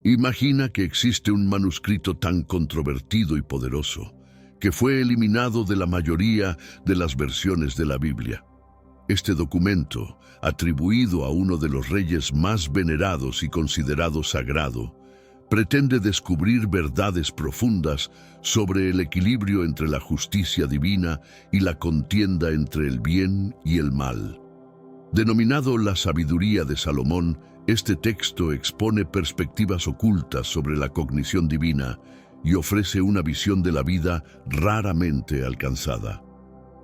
Imagina que existe un manuscrito tan controvertido y poderoso que fue eliminado de la mayoría de las versiones de la Biblia. Este documento, atribuido a uno de los reyes más venerados y considerado sagrado, pretende descubrir verdades profundas sobre el equilibrio entre la justicia divina y la contienda entre el bien y el mal. Denominado la Sabiduría de Salomón, este texto expone perspectivas ocultas sobre la cognición divina y ofrece una visión de la vida raramente alcanzada.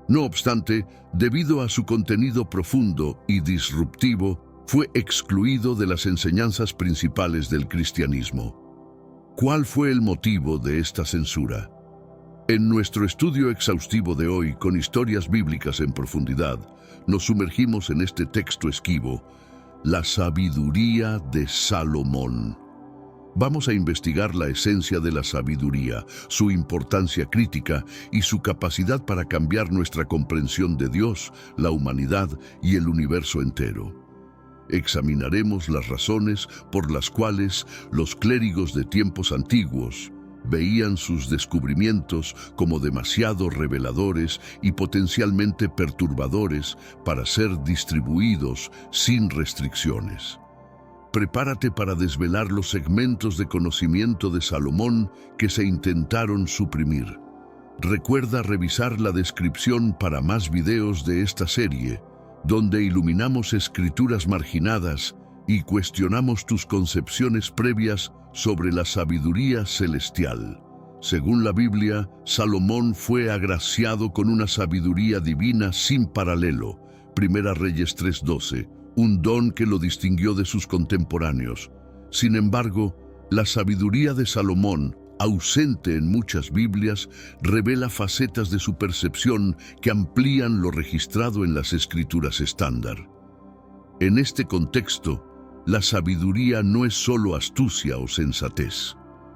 No obstante, debido a su contenido profundo y disruptivo, fue excluido de las enseñanzas principales del cristianismo. ¿Cuál fue el motivo de esta censura? En nuestro estudio exhaustivo de hoy, con historias bíblicas en profundidad, nos sumergimos en este texto esquivo, la Sabiduría de Salomón. Vamos a investigar la esencia de la sabiduría, su importancia crítica y su capacidad para cambiar nuestra comprensión de Dios, la humanidad y el universo entero. Examinaremos las razones por las cuales los clérigos de tiempos antiguos veían sus descubrimientos como demasiado reveladores y potencialmente perturbadores para ser distribuidos sin restricciones. Prepárate para desvelar los segmentos de conocimiento de Salomón que se intentaron suprimir. Recuerda revisar la descripción para más videos de esta serie, donde iluminamos escrituras marginadas y cuestionamos tus concepciones previas sobre la sabiduría celestial. Según la Biblia, Salomón fue agraciado con una sabiduría divina sin paralelo. Primera Reyes 3:12. Un don que lo distinguió de sus contemporáneos. Sin embargo, la sabiduría de Salomón, ausente en muchas Biblias, revela facetas de su percepción que amplían lo registrado en las escrituras estándar. En este contexto, la sabiduría no es solo astucia o sensatez.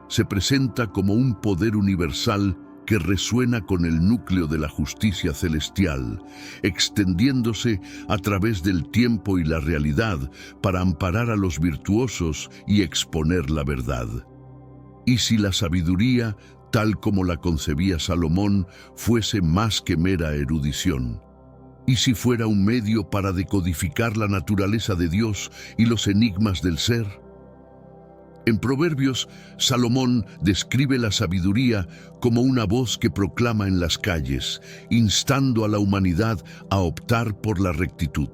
Se presenta como un poder universal que resuena con el núcleo de la justicia celestial, extendiéndose a través del tiempo y la realidad para amparar a los virtuosos y exponer la verdad. Y si la sabiduría, tal como la concebía Salomón, fuese más que mera erudición, y si fuera un medio para decodificar la naturaleza de Dios y los enigmas del ser. En Proverbios, Salomón describe la sabiduría como una voz que proclama en las calles, instando a la humanidad a optar por la rectitud.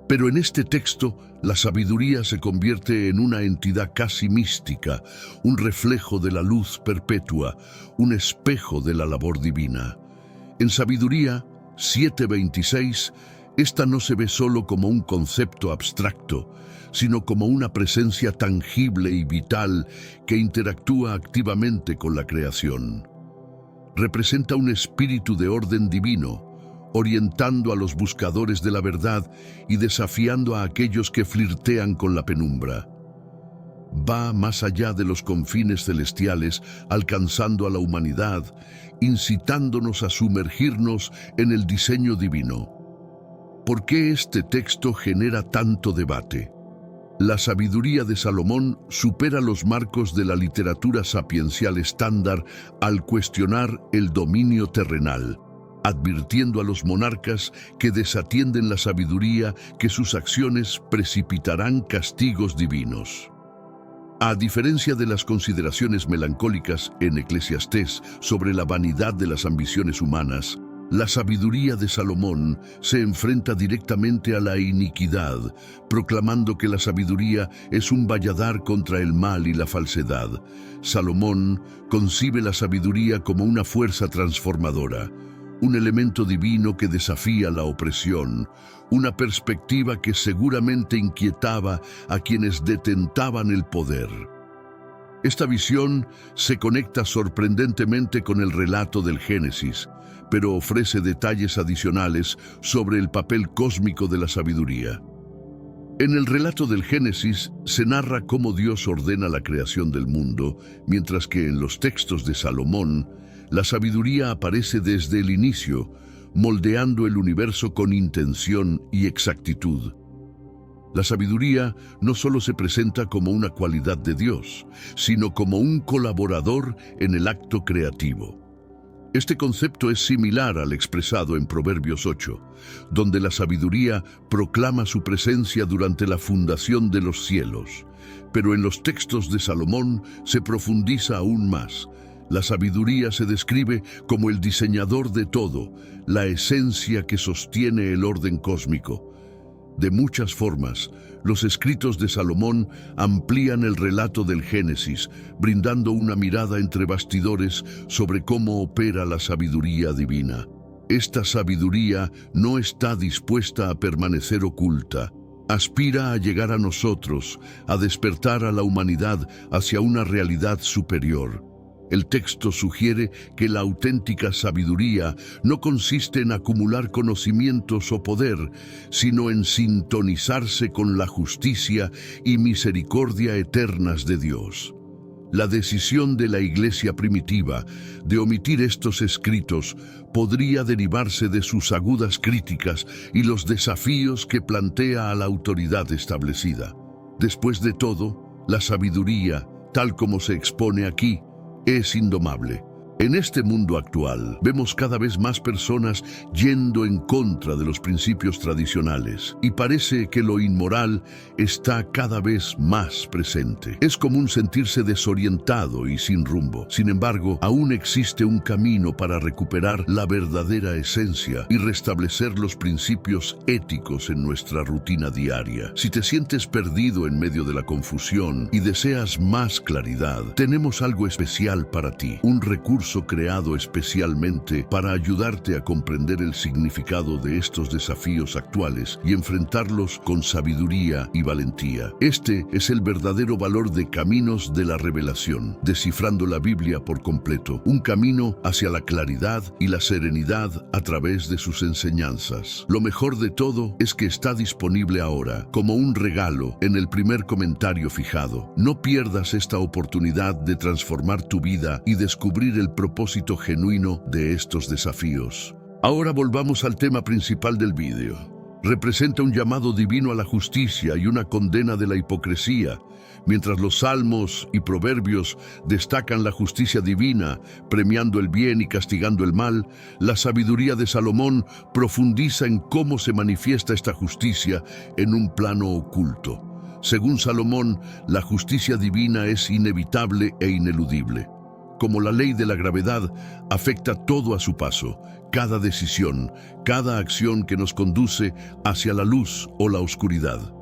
Pero en este texto, la sabiduría se convierte en una entidad casi mística, un reflejo de la luz perpetua, un espejo de la labor divina. En Sabiduría 7:26, esta no se ve solo como un concepto abstracto, sino como una presencia tangible y vital que interactúa activamente con la creación. Representa un espíritu de orden divino, orientando a los buscadores de la verdad y desafiando a aquellos que flirtean con la penumbra. Va más allá de los confines celestiales, alcanzando a la humanidad, incitándonos a sumergirnos en el diseño divino. ¿Por qué este texto genera tanto debate? La sabiduría de Salomón supera los marcos de la literatura sapiencial estándar al cuestionar el dominio terrenal, advirtiendo a los monarcas que desatienden la sabiduría que sus acciones precipitarán castigos divinos. A diferencia de las consideraciones melancólicas en Eclesiastés sobre la vanidad de las ambiciones humanas, la sabiduría de Salomón se enfrenta directamente a la iniquidad, proclamando que la sabiduría es un valladar contra el mal y la falsedad. Salomón concibe la sabiduría como una fuerza transformadora, un elemento divino que desafía la opresión, una perspectiva que seguramente inquietaba a quienes detentaban el poder. Esta visión se conecta sorprendentemente con el relato del Génesis, pero ofrece detalles adicionales sobre el papel cósmico de la sabiduría. En el relato del Génesis se narra cómo Dios ordena la creación del mundo, mientras que en los textos de Salomón, la sabiduría aparece desde el inicio, moldeando el universo con intención y exactitud. La sabiduría no solo se presenta como una cualidad de Dios, sino como un colaborador en el acto creativo. Este concepto es similar al expresado en Proverbios 8, donde la sabiduría proclama su presencia durante la fundación de los cielos. Pero en los textos de Salomón se profundiza aún más. La sabiduría se describe como el diseñador de todo, la esencia que sostiene el orden cósmico. De muchas formas, los escritos de Salomón amplían el relato del Génesis, brindando una mirada entre bastidores sobre cómo opera la sabiduría divina. Esta sabiduría no está dispuesta a permanecer oculta. Aspira a llegar a nosotros, a despertar a la humanidad hacia una realidad superior. El texto sugiere que la auténtica sabiduría no consiste en acumular conocimientos o poder, sino en sintonizarse con la justicia y misericordia eternas de Dios. La decisión de la Iglesia primitiva de omitir estos escritos podría derivarse de sus agudas críticas y los desafíos que plantea a la autoridad establecida. Después de todo, la sabiduría, tal como se expone aquí, es indomable. En este mundo actual, vemos cada vez más personas yendo en contra de los principios tradicionales y parece que lo inmoral está cada vez más presente. Es común sentirse desorientado y sin rumbo. Sin embargo, aún existe un camino para recuperar la verdadera esencia y restablecer los principios éticos en nuestra rutina diaria. Si te sientes perdido en medio de la confusión y deseas más claridad, tenemos algo especial para ti, un recurso creado especialmente para ayudarte a comprender el significado de estos desafíos actuales y enfrentarlos con sabiduría y valentía. Este es el verdadero valor de Caminos de la Revelación, descifrando la Biblia por completo, un camino hacia la claridad y la serenidad a través de sus enseñanzas. Lo mejor de todo es que está disponible ahora, como un regalo, en el primer comentario fijado. No pierdas esta oportunidad de transformar tu vida y descubrir el propósito genuino de estos desafíos. Ahora volvamos al tema principal del vídeo. Representa un llamado divino a la justicia y una condena de la hipocresía. Mientras los salmos y proverbios destacan la justicia divina, premiando el bien y castigando el mal, la sabiduría de Salomón profundiza en cómo se manifiesta esta justicia en un plano oculto. Según Salomón, la justicia divina es inevitable e ineludible. Como la ley de la gravedad, afecta todo a su paso, cada decisión, cada acción que nos conduce hacia la luz o la oscuridad.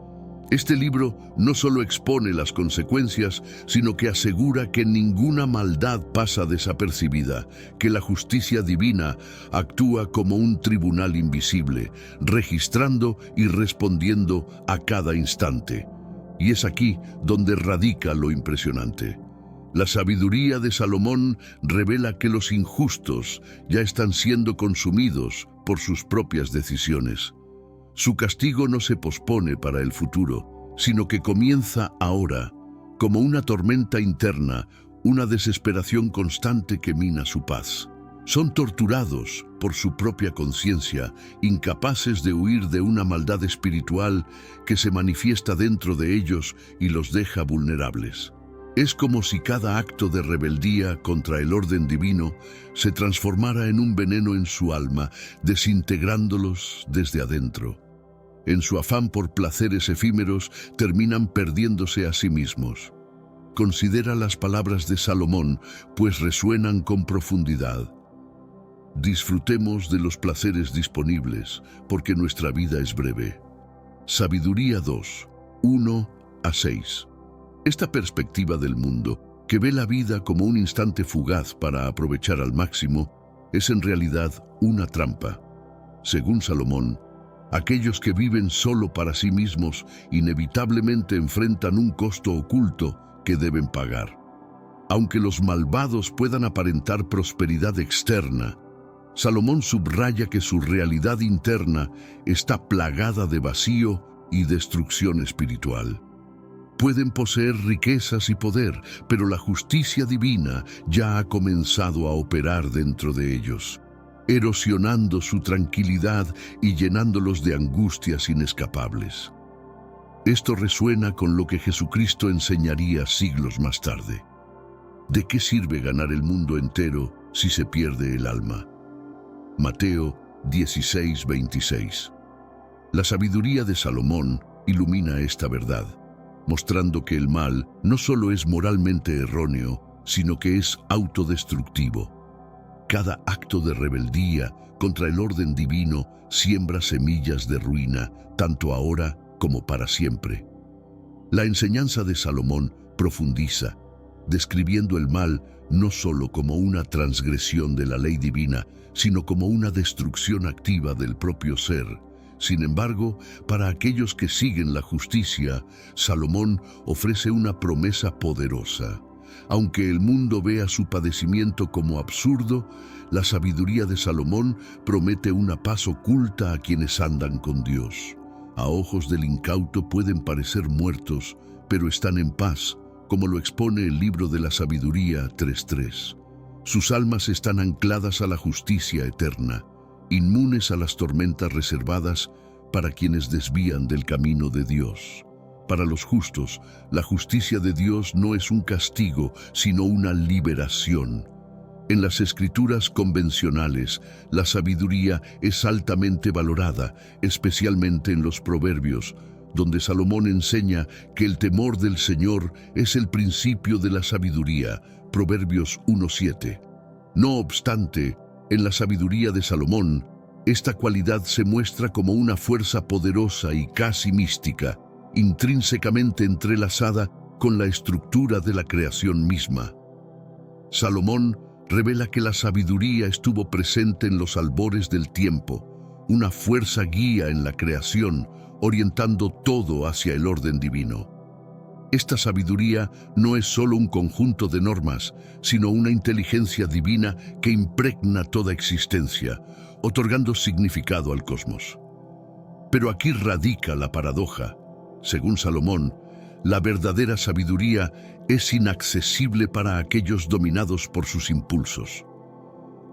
Este libro no solo expone las consecuencias, sino que asegura que ninguna maldad pasa desapercibida, que la justicia divina actúa como un tribunal invisible, registrando y respondiendo a cada instante. Y es aquí donde radica lo impresionante. La sabiduría de Salomón revela que los injustos ya están siendo consumidos por sus propias decisiones. Su castigo no se pospone para el futuro, sino que comienza ahora, como una tormenta interna, una desesperación constante que mina su paz. Son torturados por su propia conciencia, incapaces de huir de una maldad espiritual que se manifiesta dentro de ellos y los deja vulnerables. Es como si cada acto de rebeldía contra el orden divino se transformara en un veneno en su alma, desintegrándolos desde adentro. En su afán por placeres efímeros, terminan perdiéndose a sí mismos. Considera las palabras de Salomón, pues resuenan con profundidad. Disfrutemos de los placeres disponibles, porque nuestra vida es breve. Sabiduría 2, 1-6. Esta perspectiva del mundo, que ve la vida como un instante fugaz para aprovechar al máximo, es en realidad una trampa. Según Salomón, aquellos que viven solo para sí mismos inevitablemente enfrentan un costo oculto que deben pagar. Aunque los malvados puedan aparentar prosperidad externa, Salomón subraya que su realidad interna está plagada de vacío y destrucción espiritual. Pueden poseer riquezas y poder, pero la justicia divina ya ha comenzado a operar dentro de ellos, erosionando su tranquilidad y llenándolos de angustias inescapables. Esto resuena con lo que Jesucristo enseñaría siglos más tarde. ¿De qué sirve ganar el mundo entero si se pierde el alma? Mateo 16:26. La sabiduría de Salomón ilumina esta verdad, mostrando que el mal no solo es moralmente erróneo, sino que es autodestructivo. Cada acto de rebeldía contra el orden divino siembra semillas de ruina, tanto ahora como para siempre. La enseñanza de Salomón profundiza, describiendo el mal no solo como una transgresión de la ley divina, sino como una destrucción activa del propio ser. Sin embargo, para aquellos que siguen la justicia, Salomón ofrece una promesa poderosa. Aunque el mundo vea su padecimiento como absurdo, la sabiduría de Salomón promete una paz oculta a quienes andan con Dios. A ojos del incauto pueden parecer muertos, pero están en paz, como lo expone el libro de la Sabiduría 3:3. Sus almas están ancladas a la justicia eterna, inmunes a las tormentas reservadas para quienes desvían del camino de Dios. Para los justos, la justicia de Dios no es un castigo, sino una liberación. En las escrituras convencionales, la sabiduría es altamente valorada, especialmente en los Proverbios, donde Salomón enseña que el temor del Señor es el principio de la sabiduría, Proverbios 1:7. No obstante, en la sabiduría de Salomón, esta cualidad se muestra como una fuerza poderosa y casi mística, intrínsecamente entrelazada con la estructura de la creación misma. Salomón revela que la sabiduría estuvo presente en los albores del tiempo, una fuerza guía en la creación, orientando todo hacia el orden divino. Esta sabiduría no es solo un conjunto de normas, sino una inteligencia divina que impregna toda existencia, otorgando significado al cosmos. Pero aquí radica la paradoja. Según Salomón, la verdadera sabiduría es inaccesible para aquellos dominados por sus impulsos.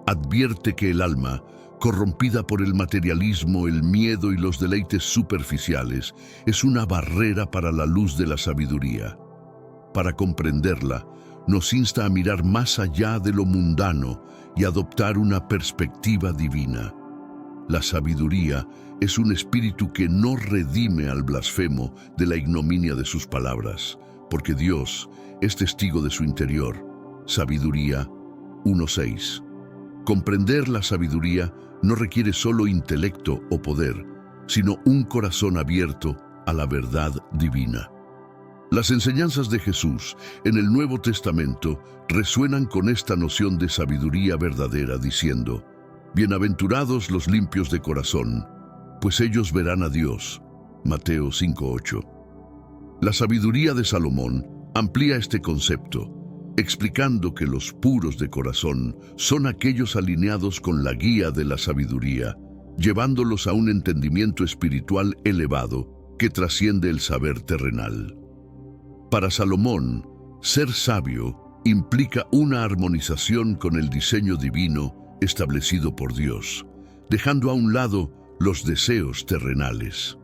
Advierte que el alma, corrompida por el materialismo, el miedo y los deleites superficiales, es una barrera para la luz de la sabiduría. Para comprenderla, nos insta a mirar más allá de lo mundano y adoptar una perspectiva divina. La sabiduría es un espíritu que no redime al blasfemo de la ignominia de sus palabras, porque Dios es testigo de su interior. Sabiduría 1:6. Comprender la sabiduría no requiere solo intelecto o poder, sino un corazón abierto a la verdad divina. Las enseñanzas de Jesús en el Nuevo Testamento resuenan con esta noción de sabiduría verdadera, diciendo: «Bienaventurados los limpios de corazón, pues ellos verán a Dios». Mateo 5:8. La sabiduría de Salomón amplía este concepto, explicando que los puros de corazón son aquellos alineados con la guía de la sabiduría, llevándolos a un entendimiento espiritual elevado que trasciende el saber terrenal. Para Salomón, ser sabio implica una armonización con el diseño divino establecido por Dios, dejando a un lado los deseos terrenales.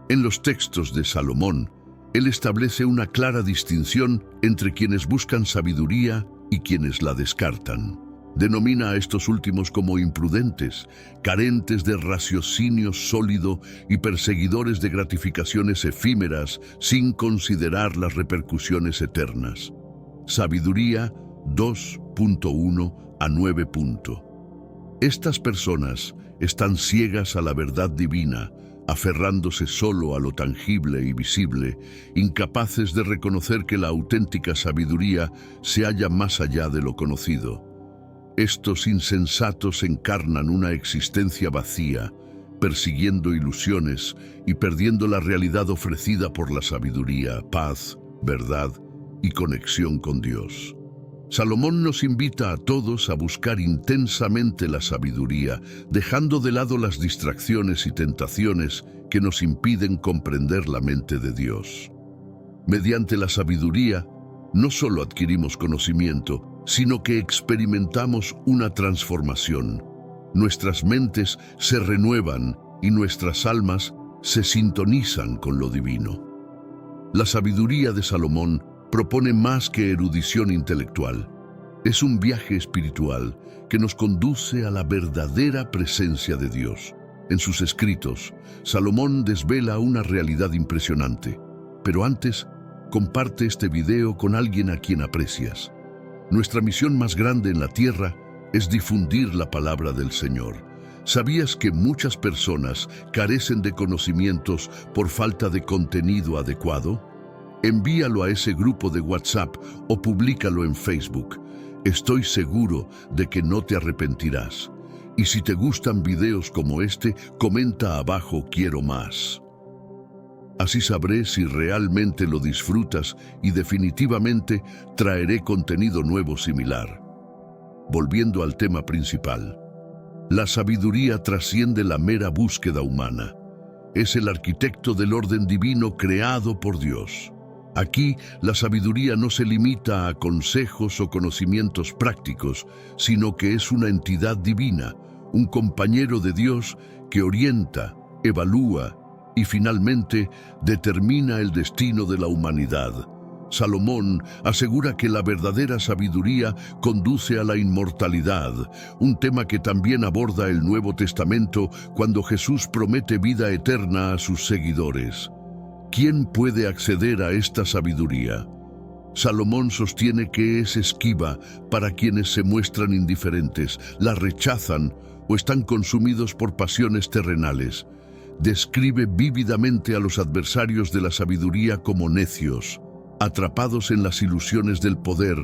En los textos de Salomón, él establece una clara distinción entre quienes buscan sabiduría y quienes la descartan. Denomina a estos últimos como imprudentes, carentes de raciocinio sólido y perseguidores de gratificaciones efímeras sin considerar las repercusiones eternas. Sabiduría 2.1 a 9. Estas personas están ciegas a la verdad divina, aferrándose solo a lo tangible y visible, incapaces de reconocer que la auténtica sabiduría se halla más allá de lo conocido. Estos insensatos encarnan una existencia vacía, persiguiendo ilusiones y perdiendo la realidad ofrecida por la sabiduría, paz, verdad y conexión con Dios. Salomón nos invita a todos a buscar intensamente la sabiduría, dejando de lado las distracciones y tentaciones que nos impiden comprender la mente de Dios. Mediante la sabiduría, no solo adquirimos conocimiento, sino que experimentamos una transformación. Nuestras mentes se renuevan y nuestras almas se sintonizan con lo divino. La sabiduría de Salomón propone más que erudición intelectual. Es un viaje espiritual que nos conduce a la verdadera presencia de Dios. En sus escritos, Salomón desvela una realidad impresionante. Pero antes, comparte este video con alguien a quien aprecias. Nuestra misión más grande en la tierra es difundir la palabra del Señor. ¿Sabías que muchas personas carecen de conocimientos por falta de contenido adecuado? Envíalo a ese grupo de WhatsApp o públicalo en Facebook. Estoy seguro de que no te arrepentirás. Y si te gustan videos como este, comenta abajo "quiero más". Así sabré si realmente lo disfrutas y definitivamente traeré contenido nuevo similar. Volviendo al tema principal. La sabiduría trasciende la mera búsqueda humana. Es el arquitecto del orden divino creado por Dios. Aquí, la sabiduría no se limita a consejos o conocimientos prácticos, sino que es una entidad divina, un compañero de Dios que orienta, evalúa y finalmente determina el destino de la humanidad. Salomón asegura que la verdadera sabiduría conduce a la inmortalidad, un tema que también aborda el Nuevo Testamento cuando Jesús promete vida eterna a sus seguidores. ¿Quién puede acceder a esta sabiduría? Salomón sostiene que es esquiva para quienes se muestran indiferentes, la rechazan o están consumidos por pasiones terrenales. Describe vívidamente a los adversarios de la sabiduría como necios, atrapados en las ilusiones del poder,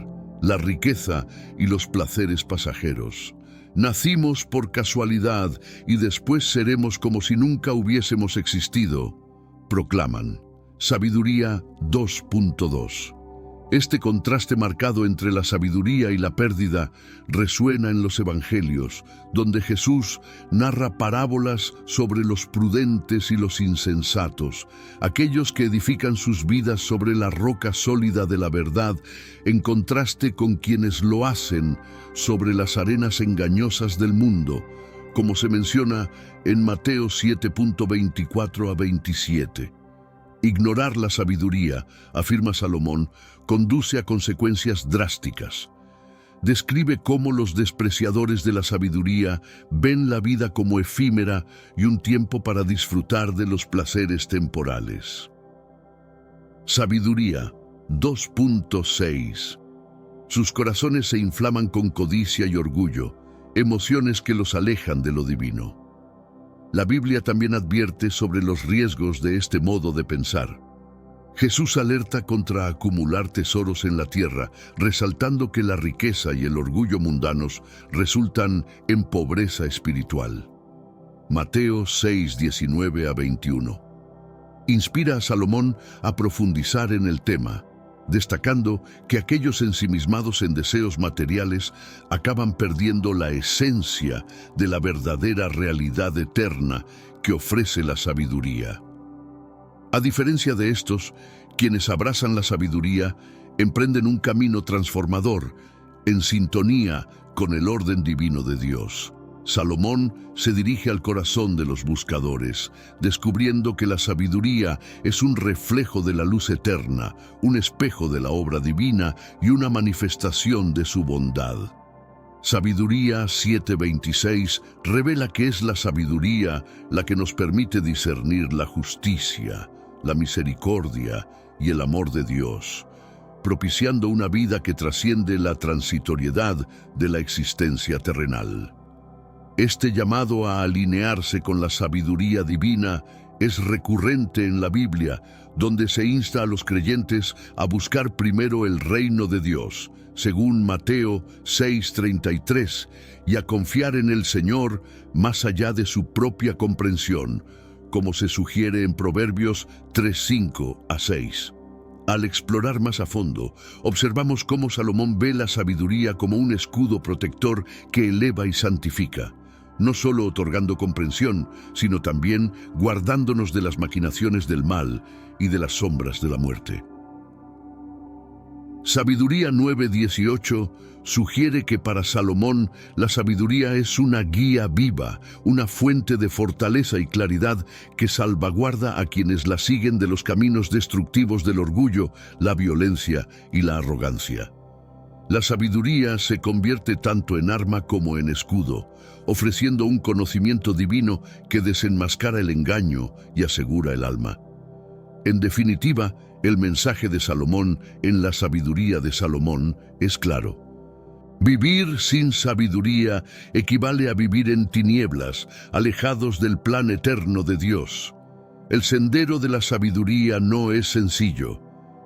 la riqueza y los placeres pasajeros. Nacimos por casualidad y después seremos como si nunca hubiésemos existido, proclaman. Sabiduría 2.2. Este contraste marcado entre la sabiduría y la pérdida resuena en los evangelios, donde Jesús narra parábolas sobre los prudentes y los insensatos, aquellos que edifican sus vidas sobre la roca sólida de la verdad, en contraste con quienes lo hacen sobre las arenas engañosas del mundo, como se menciona en Mateo 7.24 a 27. Ignorar la sabiduría, afirma Salomón, conduce a consecuencias drásticas. Describe cómo los despreciadores de la sabiduría ven la vida como efímera y un tiempo para disfrutar de los placeres temporales. Sabiduría 2.6. Sus corazones se inflaman con codicia y orgullo, emociones que los alejan de lo divino. La Biblia también advierte sobre los riesgos de este modo de pensar. Jesús alerta contra acumular tesoros en la tierra, resaltando que la riqueza y el orgullo mundanos resultan en pobreza espiritual. Mateo 6:19 a 21. Inspira a Salomón a profundizar en el tema, destacando que aquellos ensimismados en deseos materiales acaban perdiendo la esencia de la verdadera realidad eterna que ofrece la sabiduría. A diferencia de estos, quienes abrazan la sabiduría emprenden un camino transformador, en sintonía con el orden divino de Dios. Salomón se dirige al corazón de los buscadores, descubriendo que la sabiduría es un reflejo de la luz eterna, un espejo de la obra divina y una manifestación de su bondad. Sabiduría 7:26 revela que es la sabiduría la que nos permite discernir la justicia, la misericordia y el amor de Dios, propiciando una vida que trasciende la transitoriedad de la existencia terrenal. Este llamado a alinearse con la sabiduría divina es recurrente en la Biblia, donde se insta a los creyentes a buscar primero el reino de Dios, según Mateo 6:33, y a confiar en el Señor más allá de su propia comprensión, como se sugiere en Proverbios 3:5 a 6. Al explorar más a fondo, observamos cómo Salomón ve la sabiduría como un escudo protector que eleva y santifica, no solo otorgando comprensión, sino también guardándonos de las maquinaciones del mal y de las sombras de la muerte. Sabiduría 9:18 sugiere que para Salomón la sabiduría es una guía viva, una fuente de fortaleza y claridad que salvaguarda a quienes la siguen de los caminos destructivos del orgullo, la violencia y la arrogancia. La sabiduría se convierte tanto en arma como en escudo, ofreciendo un conocimiento divino que desenmascara el engaño y asegura el alma. En definitiva, el mensaje de Salomón en la sabiduría de Salomón es claro. Vivir sin sabiduría equivale a vivir en tinieblas, alejados del plan eterno de Dios. El sendero de la sabiduría no es sencillo.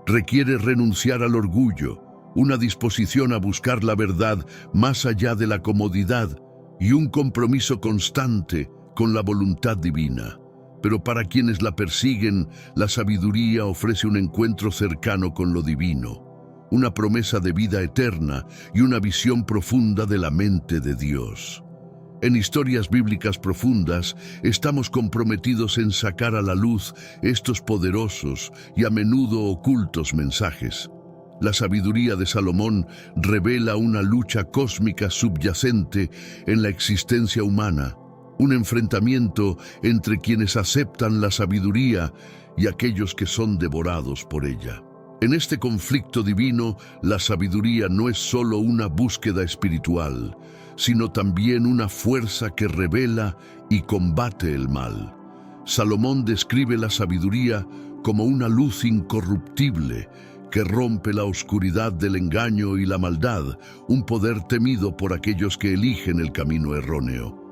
Requiere renunciar al orgullo, una disposición a buscar la verdad más allá de la comodidad y un compromiso constante con la voluntad divina. Pero para quienes la persiguen, la sabiduría ofrece un encuentro cercano con lo divino, una promesa de vida eterna y una visión profunda de la mente de Dios. En historias bíblicas profundas, estamos comprometidos en sacar a la luz estos poderosos y a menudo ocultos mensajes. La sabiduría de Salomón revela una lucha cósmica subyacente en la existencia humana, un enfrentamiento entre quienes aceptan la sabiduría y aquellos que son devorados por ella. En este conflicto divino, la sabiduría no es solo una búsqueda espiritual, sino también una fuerza que revela y combate el mal. Salomón describe la sabiduría como una luz incorruptible que rompe la oscuridad del engaño y la maldad, un poder temido por aquellos que eligen el camino erróneo.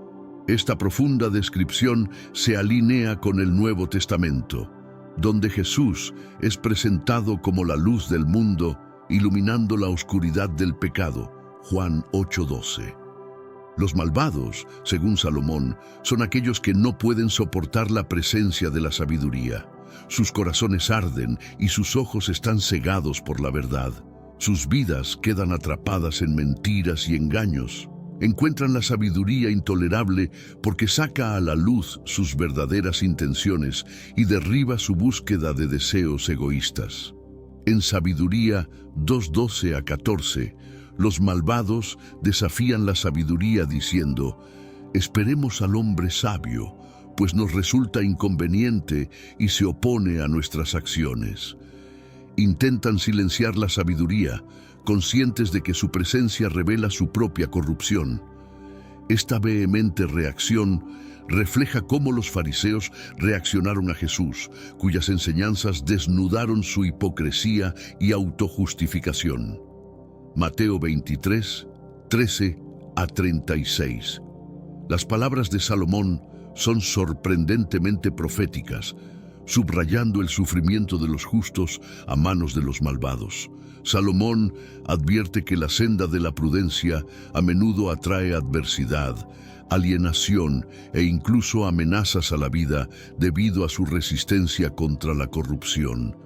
Esta profunda descripción se alinea con el Nuevo Testamento, donde Jesús es presentado como la luz del mundo, iluminando la oscuridad del pecado. Juan 8:12. Los malvados, según Salomón, son aquellos que no pueden soportar la presencia de la sabiduría. Sus corazones arden y sus ojos están cegados por la verdad. Sus vidas quedan atrapadas en mentiras y engaños. Encuentran la sabiduría intolerable porque saca a la luz sus verdaderas intenciones y derriba su búsqueda de deseos egoístas. En Sabiduría 2:12-14, los malvados desafían la sabiduría diciendo: esperemos al hombre sabio, pues nos resulta inconveniente y se opone a nuestras acciones. Intentan silenciar la sabiduría, conscientes de que su presencia revela su propia corrupción. Esta vehemente reacción refleja cómo los fariseos reaccionaron a Jesús, cuyas enseñanzas desnudaron su hipocresía y autojustificación. Mateo 23, 13-36. Las palabras de Salomón son sorprendentemente proféticas, subrayando el sufrimiento de los justos a manos de los malvados. Salomón advierte que la senda de la prudencia a menudo atrae adversidad, alienación e incluso amenazas a la vida debido a su resistencia contra la corrupción.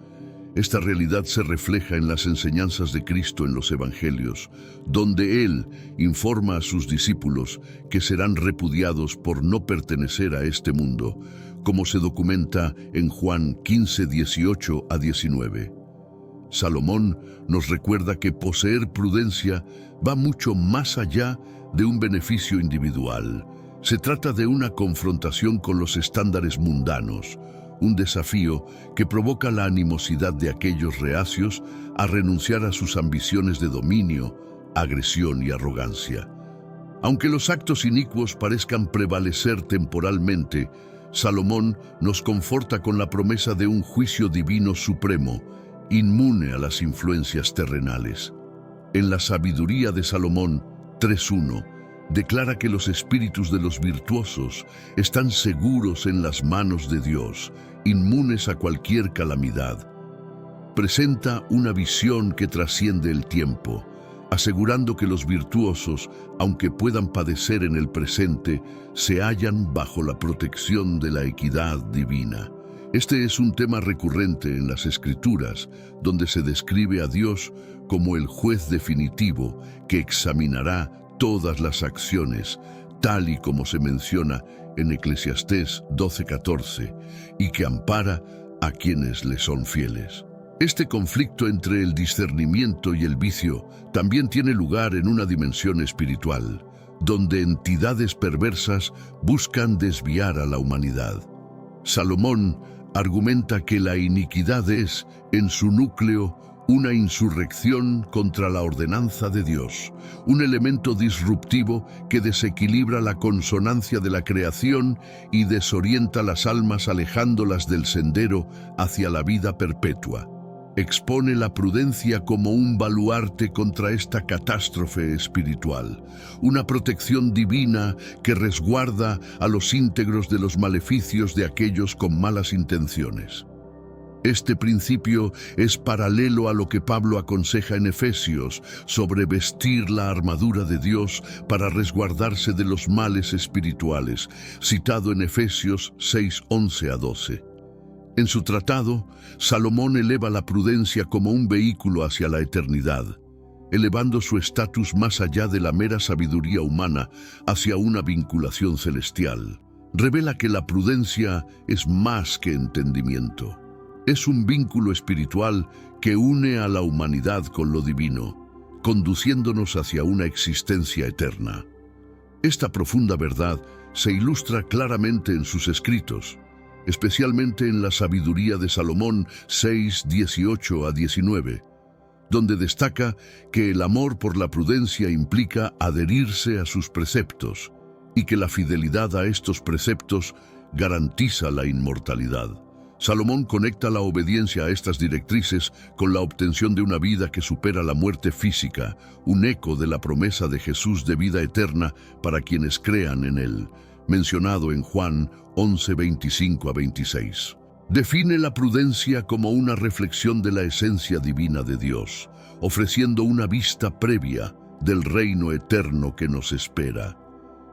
Esta realidad se refleja en las enseñanzas de Cristo en los Evangelios, donde Él informa a sus discípulos que serán repudiados por no pertenecer a este mundo, como se documenta en Juan 15:18-19. Salomón nos recuerda que poseer prudencia va mucho más allá de un beneficio individual. Se trata de una confrontación con los estándares mundanos, un desafío que provoca la animosidad de aquellos reacios a renunciar a sus ambiciones de dominio, agresión y arrogancia. Aunque los actos inicuos parezcan prevalecer temporalmente, Salomón nos conforta con la promesa de un juicio divino supremo, inmune a las influencias terrenales. En la Sabiduría de Salomón 3:1, declara que los espíritus de los virtuosos están seguros en las manos de Dios, inmunes a cualquier calamidad. Presenta una visión que trasciende el tiempo, asegurando que los virtuosos, aunque puedan padecer en el presente, se hallan bajo la protección de la equidad divina. Este es un tema recurrente en las Escrituras, donde se describe a Dios como el juez definitivo que examinará todas las acciones, tal y como se menciona en Eclesiastés 12:14, y que ampara a quienes le son fieles. Este conflicto entre el discernimiento y el vicio también tiene lugar en una dimensión espiritual, donde entidades perversas buscan desviar a la humanidad. Salomón argumenta que la iniquidad es, en su núcleo, una insurrección contra la ordenanza de Dios, un elemento disruptivo que desequilibra la consonancia de la creación y desorienta las almas alejándolas del sendero hacia la vida perpetua. Expone la prudencia como un baluarte contra esta catástrofe espiritual, una protección divina que resguarda a los íntegros de los maleficios de aquellos con malas intenciones. Este principio es paralelo a lo que Pablo aconseja en Efesios sobre vestir la armadura de Dios para resguardarse de los males espirituales, citado en Efesios 6, 11 a 12. En su tratado, Salomón eleva la prudencia como un vehículo hacia la eternidad, elevando su estatus más allá de la mera sabiduría humana hacia una vinculación celestial. Revela que la prudencia es más que entendimiento. Es un vínculo espiritual que une a la humanidad con lo divino, conduciéndonos hacia una existencia eterna. Esta profunda verdad se ilustra claramente en sus escritos, especialmente en la Sabiduría de Salomón 6, 18 a 19, donde destaca que el amor por la prudencia implica adherirse a sus preceptos y que la fidelidad a estos preceptos garantiza la inmortalidad. Salomón conecta la obediencia a estas directrices con la obtención de una vida que supera la muerte física, un eco de la promesa de Jesús de vida eterna para quienes crean en él, mencionado en Juan 11, 25 a 26. Define la prudencia como una reflexión de la esencia divina de Dios, ofreciendo una vista previa del reino eterno que nos espera.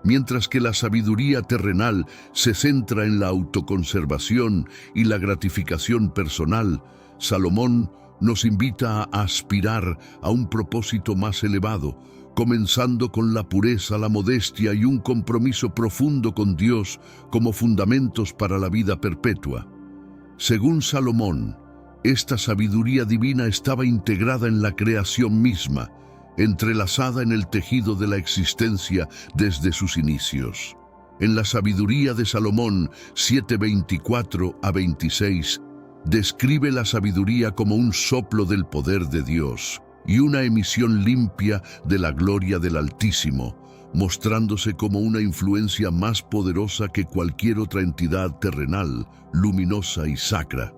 Mientras que la sabiduría terrenal se centra en la autoconservación y la gratificación personal, Salomón nos invita a aspirar a un propósito más elevado, comenzando con la pureza, la modestia y un compromiso profundo con Dios como fundamentos para la vida perpetua. Según Salomón, esta sabiduría divina estaba integrada en la creación misma, entrelazada en el tejido de la existencia desde sus inicios. En la Sabiduría de Salomón 7:24 a 26, describe la sabiduría como un soplo del poder de Dios y una emisión limpia de la gloria del Altísimo, mostrándose como una influencia más poderosa que cualquier otra entidad terrenal, luminosa y sacra.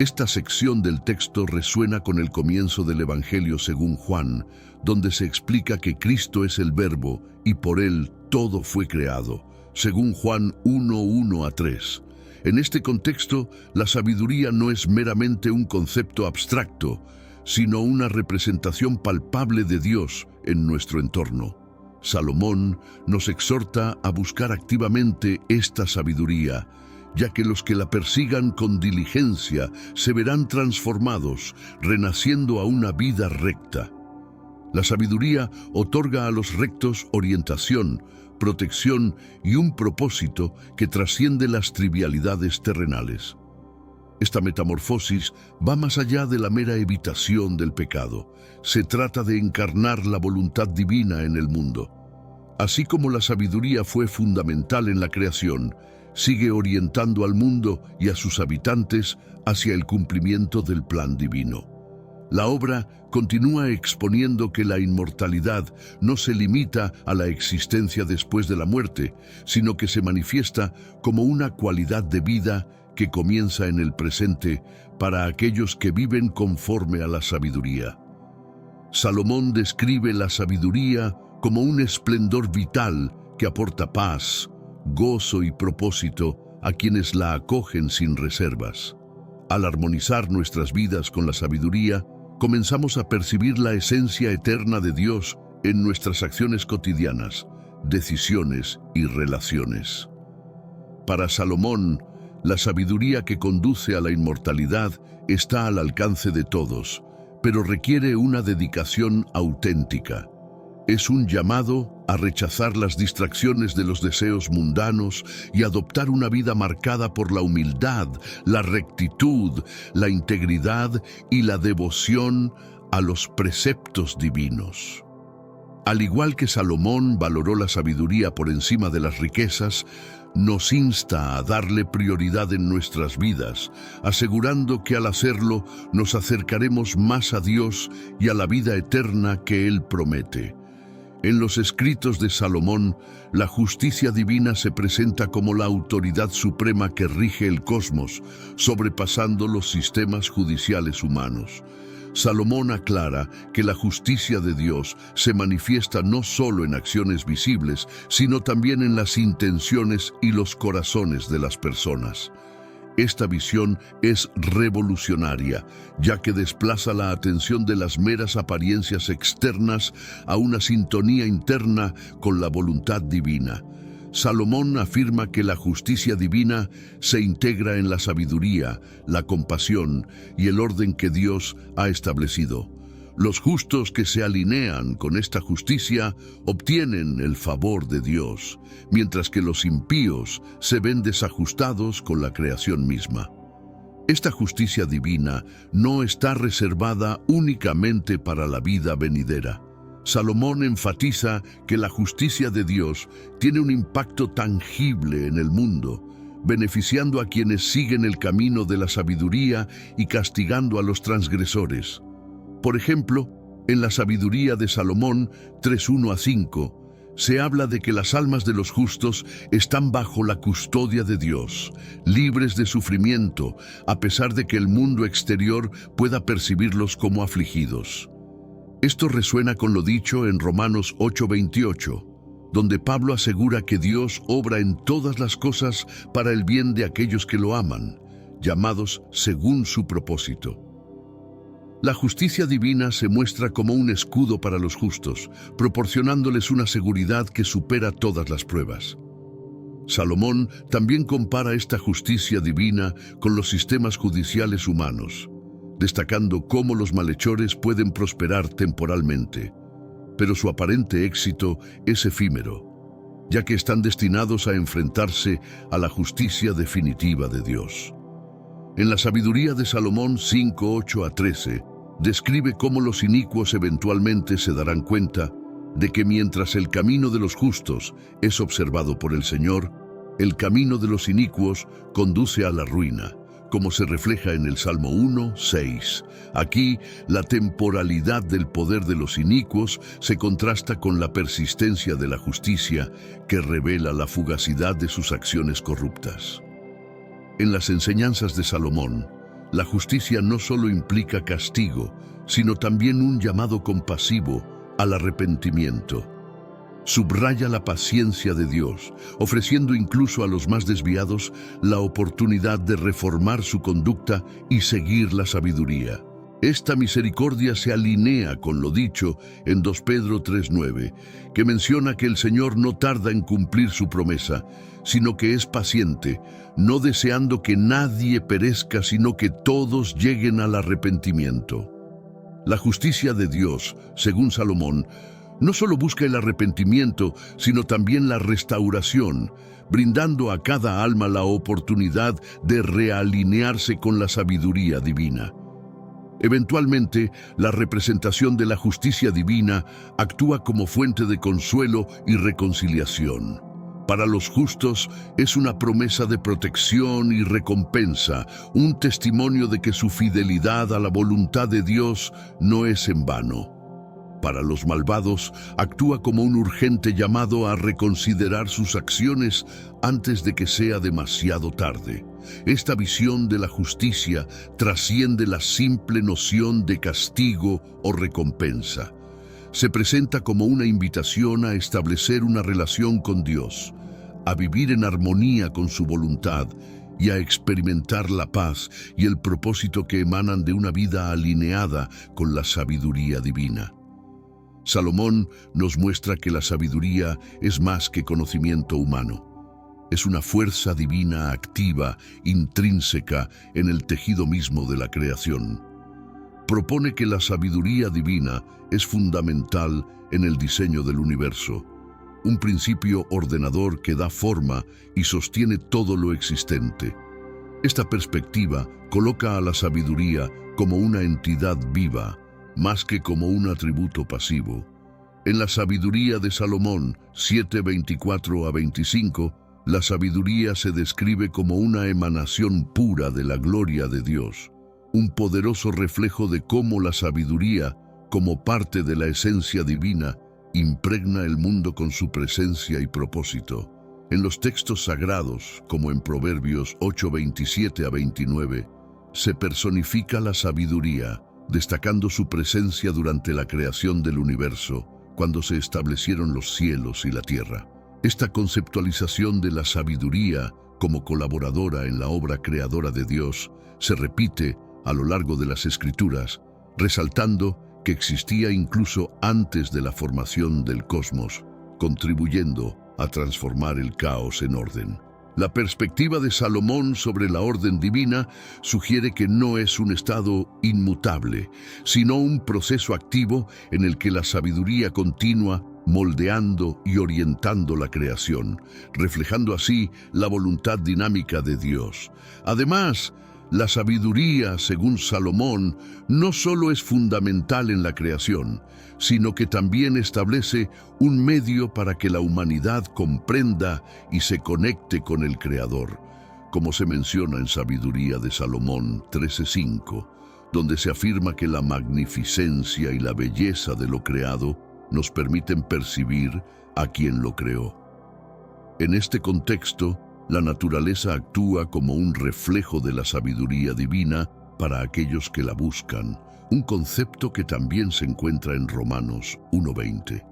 Esta sección del texto resuena con el comienzo del Evangelio según Juan, donde se explica que Cristo es el Verbo y por él todo fue creado, según Juan 1:1 a 3. En este contexto, la sabiduría no es meramente un concepto abstracto, sino una representación palpable de Dios en nuestro entorno. Salomón nos exhorta a buscar activamente esta sabiduría, ya que los que la persigan con diligencia se verán transformados, renaciendo a una vida recta. La sabiduría otorga a los rectos orientación, protección y un propósito que trasciende las trivialidades terrenales. Esta metamorfosis va más allá de la mera evitación del pecado. Se trata de encarnar la voluntad divina en el mundo. Así como la sabiduría fue fundamental en la creación, sigue orientando al mundo y a sus habitantes hacia el cumplimiento del plan divino. La obra continúa exponiendo que la inmortalidad no se limita a la existencia después de la muerte, sino que se manifiesta como una cualidad de vida que comienza en el presente para aquellos que viven conforme a la sabiduría. Salomón describe la sabiduría como un esplendor vital que aporta paz, gozo y propósito a quienes la acogen sin reservas. Al armonizar nuestras vidas con la sabiduría, comenzamos a percibir la esencia eterna de Dios en nuestras acciones cotidianas, decisiones y relaciones. Para Salomón, la sabiduría que conduce a la inmortalidad está al alcance de todos, pero requiere una dedicación auténtica. Es un llamado a rechazar las distracciones de los deseos mundanos y adoptar una vida marcada por la humildad, la rectitud, la integridad y la devoción a los preceptos divinos. Al igual que Salomón valoró la sabiduría por encima de las riquezas, nos insta a darle prioridad en nuestras vidas, asegurando que al hacerlo nos acercaremos más a Dios y a la vida eterna que Él promete. En los escritos de Salomón, la justicia divina se presenta como la autoridad suprema que rige el cosmos, sobrepasando los sistemas judiciales humanos. Salomón aclara que la justicia de Dios se manifiesta no solo en acciones visibles, sino también en las intenciones y los corazones de las personas. Esta visión es revolucionaria, ya que desplaza la atención de las meras apariencias externas a una sintonía interna con la voluntad divina. Salomón afirma que la justicia divina se integra en la sabiduría, la compasión y el orden que Dios ha establecido. Los justos que se alinean con esta justicia obtienen el favor de Dios, mientras que los impíos se ven desajustados con la creación misma. Esta justicia divina no está reservada únicamente para la vida venidera. Salomón enfatiza que la justicia de Dios tiene un impacto tangible en el mundo, beneficiando a quienes siguen el camino de la sabiduría y castigando a los transgresores. Por ejemplo, en la sabiduría de Salomón 3:1-5, se habla de que las almas de los justos están bajo la custodia de Dios, libres de sufrimiento, a pesar de que el mundo exterior pueda percibirlos como afligidos. Esto resuena con lo dicho en Romanos 8:28, donde Pablo asegura que Dios obra en todas las cosas para el bien de aquellos que lo aman, llamados según su propósito. La justicia divina se muestra como un escudo para los justos, proporcionándoles una seguridad que supera todas las pruebas. Salomón también compara esta justicia divina con los sistemas judiciales humanos, destacando cómo los malhechores pueden prosperar temporalmente, pero su aparente éxito es efímero, ya que están destinados a enfrentarse a la justicia definitiva de Dios. En la sabiduría de Salomón 5:8-13, describe cómo los inicuos eventualmente se darán cuenta de que mientras el camino de los justos es observado por el Señor, el camino de los inicuos conduce a la ruina, como se refleja en el Salmo 1:6. Aquí, la temporalidad del poder de los inicuos se contrasta con la persistencia de la justicia, que revela la fugacidad de sus acciones corruptas. En las enseñanzas de Salomón, la justicia no solo implica castigo, sino también un llamado compasivo al arrepentimiento. Subraya la paciencia de Dios, ofreciendo incluso a los más desviados la oportunidad de reformar su conducta y seguir la sabiduría. Esta misericordia se alinea con lo dicho en 2 Pedro 3:9, que menciona que el Señor no tarda en cumplir su promesa, sino que es paciente, no deseando que nadie perezca, sino que todos lleguen al arrepentimiento. La justicia de Dios, según Salomón, no solo busca el arrepentimiento, sino también la restauración, brindando a cada alma la oportunidad de realinearse con la sabiduría divina. Eventualmente, la representación de la justicia divina actúa como fuente de consuelo y reconciliación. Para los justos es una promesa de protección y recompensa, un testimonio de que su fidelidad a la voluntad de Dios no es en vano. Para los malvados, actúa como un urgente llamado a reconsiderar sus acciones antes de que sea demasiado tarde. Esta visión de la justicia trasciende la simple noción de castigo o recompensa. Se presenta como una invitación a establecer una relación con Dios, a vivir en armonía con su voluntad y a experimentar la paz y el propósito que emanan de una vida alineada con la sabiduría divina. Salomón nos muestra que la sabiduría es más que conocimiento humano. Es una fuerza divina activa, intrínseca en el tejido mismo de la creación. propone que la sabiduría divina es fundamental en el diseño del universo, un principio ordenador que da forma y sostiene todo lo existente. Esta perspectiva coloca a la sabiduría como una entidad viva, más que como un atributo pasivo. En la sabiduría de Salomón 7:24-25, la sabiduría se describe como una emanación pura de la gloria de Dios, un poderoso reflejo de cómo la sabiduría, como parte de la esencia divina, impregna el mundo con su presencia y propósito. En los textos sagrados, como en Proverbios 8:27-29, se personifica la sabiduría, destacando su presencia durante la creación del universo, cuando se establecieron los cielos y la tierra. Esta conceptualización de la sabiduría como colaboradora en la obra creadora de Dios se repite a lo largo de las Escrituras, resaltando que existía incluso antes de la formación del cosmos, contribuyendo a transformar el caos en orden. La perspectiva de Salomón sobre la orden divina sugiere que no es un estado inmutable, sino un proceso activo en el que la sabiduría continúa moldeando y orientando la creación, reflejando así la voluntad dinámica de Dios. Además, la sabiduría, según Salomón, no solo es fundamental en la creación, sino que también establece un medio para que la humanidad comprenda y se conecte con el Creador, como se menciona en Sabiduría de Salomón 13:5, donde se afirma que la magnificencia y la belleza de lo creado nos permiten percibir a quien lo creó. En este contexto, la naturaleza actúa como un reflejo de la sabiduría divina para aquellos que la buscan, un concepto que también se encuentra en Romanos 1:20.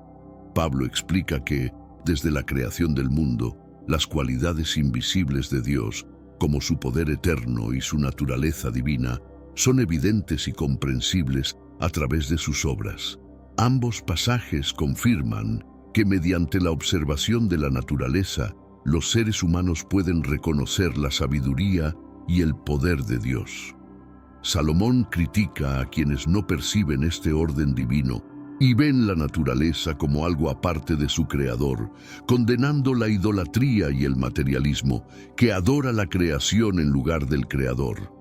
Pablo explica que, desde la creación del mundo, las cualidades invisibles de Dios, como su poder eterno y su naturaleza divina, son evidentes y comprensibles a través de sus obras. Ambos pasajes confirman que mediante la observación de la naturaleza, los seres humanos pueden reconocer la sabiduría y el poder de Dios. Salomón critica a quienes no perciben este orden divino y ven la naturaleza como algo aparte de su creador, condenando la idolatría y el materialismo, que adora la creación en lugar del creador.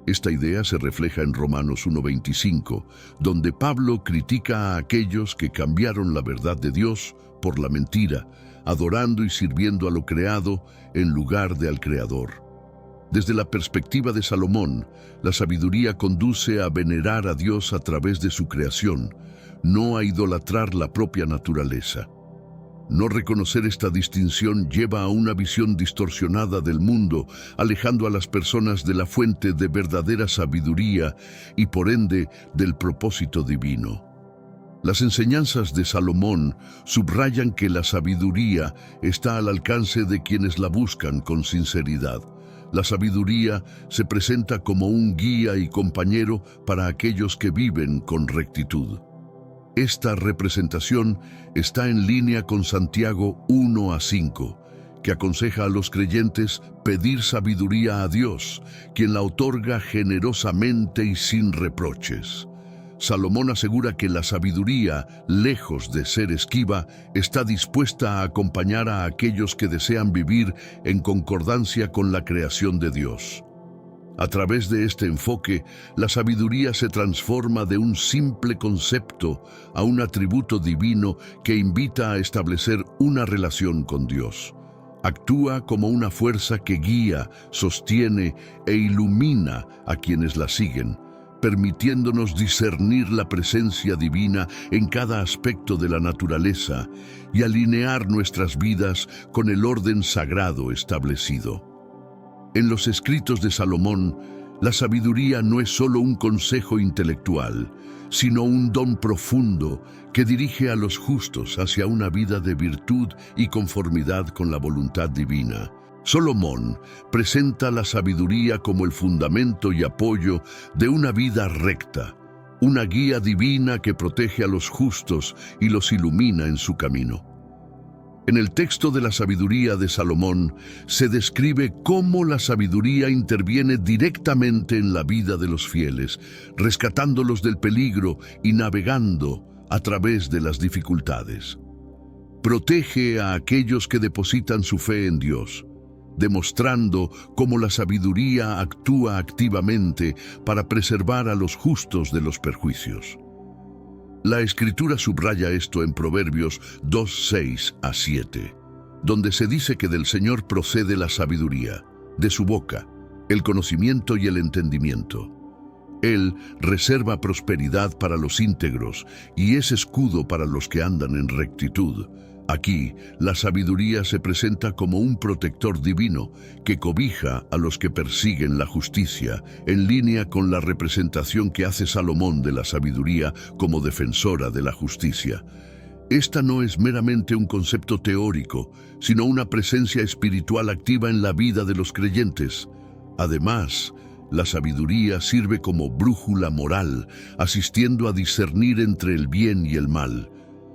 Esta idea se refleja en Romanos 1:25, donde Pablo critica a aquellos que cambiaron la verdad de Dios por la mentira, adorando y sirviendo a lo creado en lugar de al Creador. Desde la perspectiva de Salomón, la sabiduría conduce a venerar a Dios a través de su creación, no a idolatrar la propia naturaleza. No reconocer esta distinción lleva a una visión distorsionada del mundo, alejando a las personas de la fuente de verdadera sabiduría y por ende del propósito divino. Las enseñanzas de Salomón subrayan que la sabiduría está al alcance de quienes la buscan con sinceridad. La sabiduría se presenta como un guía y compañero para aquellos que viven con rectitud. Esta representación está en línea con Santiago 1:5, que aconseja a los creyentes pedir sabiduría a Dios, quien la otorga generosamente y sin reproches. Salomón asegura que la sabiduría, lejos de ser esquiva, está dispuesta a acompañar a aquellos que desean vivir en concordancia con la creación de Dios. A través de este enfoque, la sabiduría se transforma de un simple concepto a un atributo divino que invita a establecer una relación con Dios. Actúa como una fuerza que guía, sostiene e ilumina a quienes la siguen, permitiéndonos discernir la presencia divina en cada aspecto de la naturaleza y alinear nuestras vidas con el orden sagrado establecido. En los escritos de Salomón, la sabiduría no es solo un consejo intelectual, sino un don profundo que dirige a los justos hacia una vida de virtud y conformidad con la voluntad divina. Salomón presenta la sabiduría como el fundamento y apoyo de una vida recta, una guía divina que protege a los justos y los ilumina en su camino. En el texto de la sabiduría de Salomón se describe cómo la sabiduría interviene directamente en la vida de los fieles, rescatándolos del peligro y navegando a través de las dificultades. Protege a aquellos que depositan su fe en Dios, demostrando cómo la sabiduría actúa activamente para preservar a los justos de los perjuicios. La Escritura subraya esto en Proverbios 2:6-7, donde se dice que del Señor procede la sabiduría, de su boca, el conocimiento y el entendimiento. Él reserva prosperidad para los íntegros y es escudo para los que andan en rectitud. Aquí, la sabiduría se presenta como un protector divino que cobija a los que persiguen la justicia, en línea con la representación que hace Salomón de la sabiduría como defensora de la justicia. Esta no es meramente un concepto teórico, sino una presencia espiritual activa en la vida de los creyentes. Además, la sabiduría sirve como brújula moral, asistiendo a discernir entre el bien y el mal.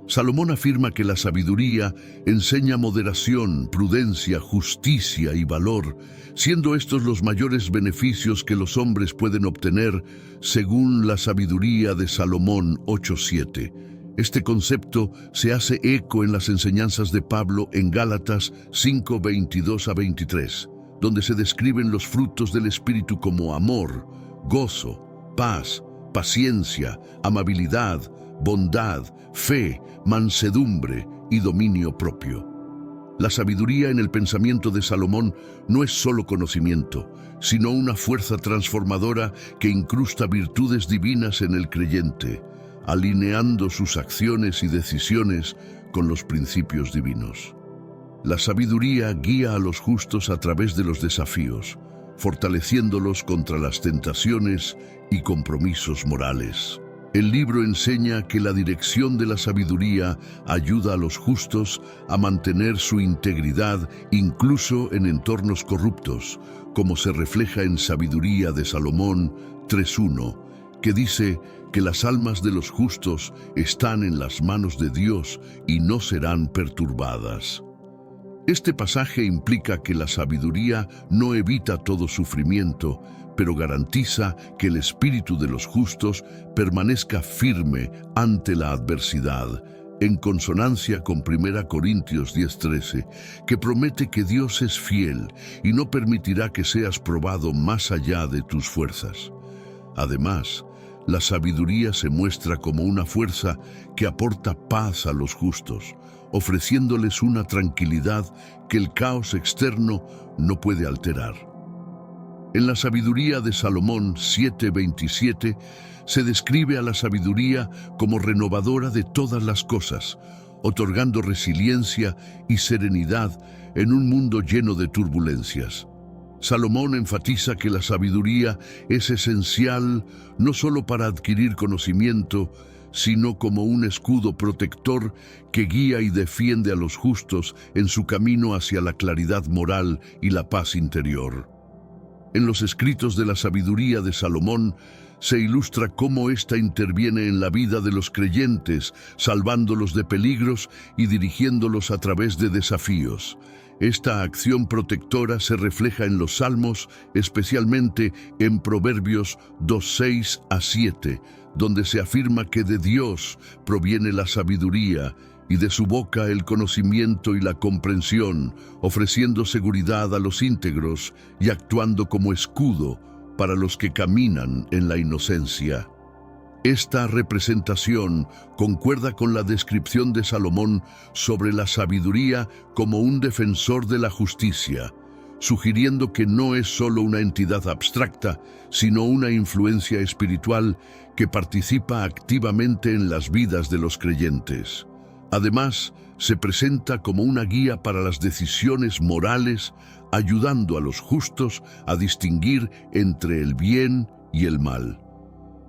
Salomón afirma que la sabiduría enseña moderación, prudencia, justicia y valor, siendo estos los mayores beneficios que los hombres pueden obtener según la sabiduría de Salomón 8:7. Este concepto se hace eco en las enseñanzas de Pablo en Gálatas 5:22-23, donde se describen los frutos del Espíritu como amor, gozo, paz, paciencia, amabilidad, bondad, fe, mansedumbre y dominio propio. La sabiduría en el pensamiento de Salomón no es solo conocimiento, sino una fuerza transformadora que incrusta virtudes divinas en el creyente, alineando sus acciones y decisiones con los principios divinos. La sabiduría guía a los justos a través de los desafíos, fortaleciéndolos contra las tentaciones y compromisos morales. El libro enseña que la dirección de la sabiduría ayuda a los justos a mantener su integridad incluso en entornos corruptos, como se refleja en Sabiduría de Salomón 3:1, que dice que las almas de los justos están en las manos de Dios y no serán perturbadas. Este pasaje implica que la sabiduría no evita todo sufrimiento, pero garantiza que el espíritu de los justos permanezca firme ante la adversidad, en consonancia con 1 Corintios 10:13, que promete que Dios es fiel y no permitirá que seas probado más allá de tus fuerzas. Además, la sabiduría se muestra como una fuerza que aporta paz a los justos, ofreciéndoles una tranquilidad que el caos externo no puede alterar. En la Sabiduría de Salomón 7:27 se describe a la sabiduría como renovadora de todas las cosas, otorgando resiliencia y serenidad en un mundo lleno de turbulencias. Salomón enfatiza que la sabiduría es esencial no solo para adquirir conocimiento, sino como un escudo protector que guía y defiende a los justos en su camino hacia la claridad moral y la paz interior. En los escritos de la sabiduría de Salomón se ilustra cómo ésta interviene en la vida de los creyentes, salvándolos de peligros y dirigiéndolos a través de desafíos. Esta acción protectora se refleja en los Salmos, especialmente en Proverbios 2:6-7, donde se afirma que de Dios proviene la sabiduría y de su boca el conocimiento y la comprensión, ofreciendo seguridad a los íntegros y actuando como escudo para los que caminan en la inocencia. Esta representación concuerda con la descripción de Salomón sobre la sabiduría como un defensor de la justicia, sugiriendo que no es solo una entidad abstracta, sino una influencia espiritual que participa activamente en las vidas de los creyentes. Además, se presenta como una guía para las decisiones morales, ayudando a los justos a distinguir entre el bien y el mal.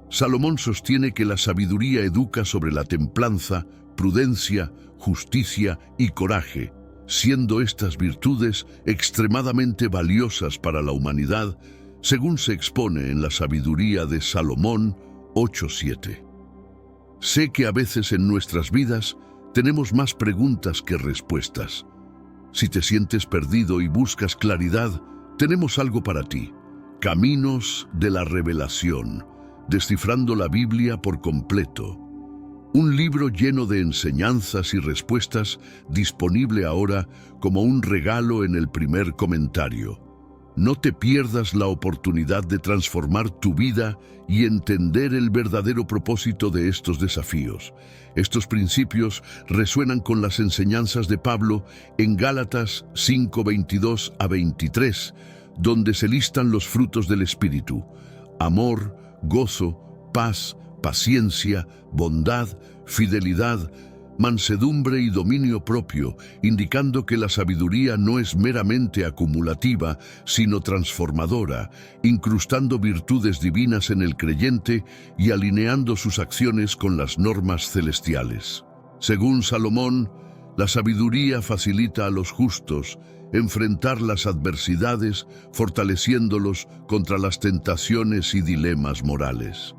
Salomón sostiene que la sabiduría educa sobre la templanza, prudencia, justicia y coraje, siendo estas virtudes extremadamente valiosas para la humanidad, según se expone en la Sabiduría de Salomón 8:7. Sé que a veces en nuestras vidas tenemos más preguntas que respuestas. Si te sientes perdido y buscas claridad, tenemos algo para ti. Caminos de la Revelación, descifrando la Biblia por completo. Un libro lleno de enseñanzas y respuestas, disponible ahora como un regalo en el primer comentario. No te pierdas la oportunidad de transformar tu vida y entender el verdadero propósito de estos desafíos. Estos principios resuenan con las enseñanzas de Pablo en Gálatas 5:22 a 23, donde se listan los frutos del Espíritu: amor, gozo, paz, paciencia, bondad, fidelidad, mansedumbre y dominio propio, indicando que la sabiduría no es meramente acumulativa, sino transformadora, incrustando virtudes divinas en el creyente y alineando sus acciones con las normas celestiales. Según Salomón, la sabiduría facilita a los justos enfrentar las adversidades, fortaleciéndolos contra las tentaciones y dilemas morales.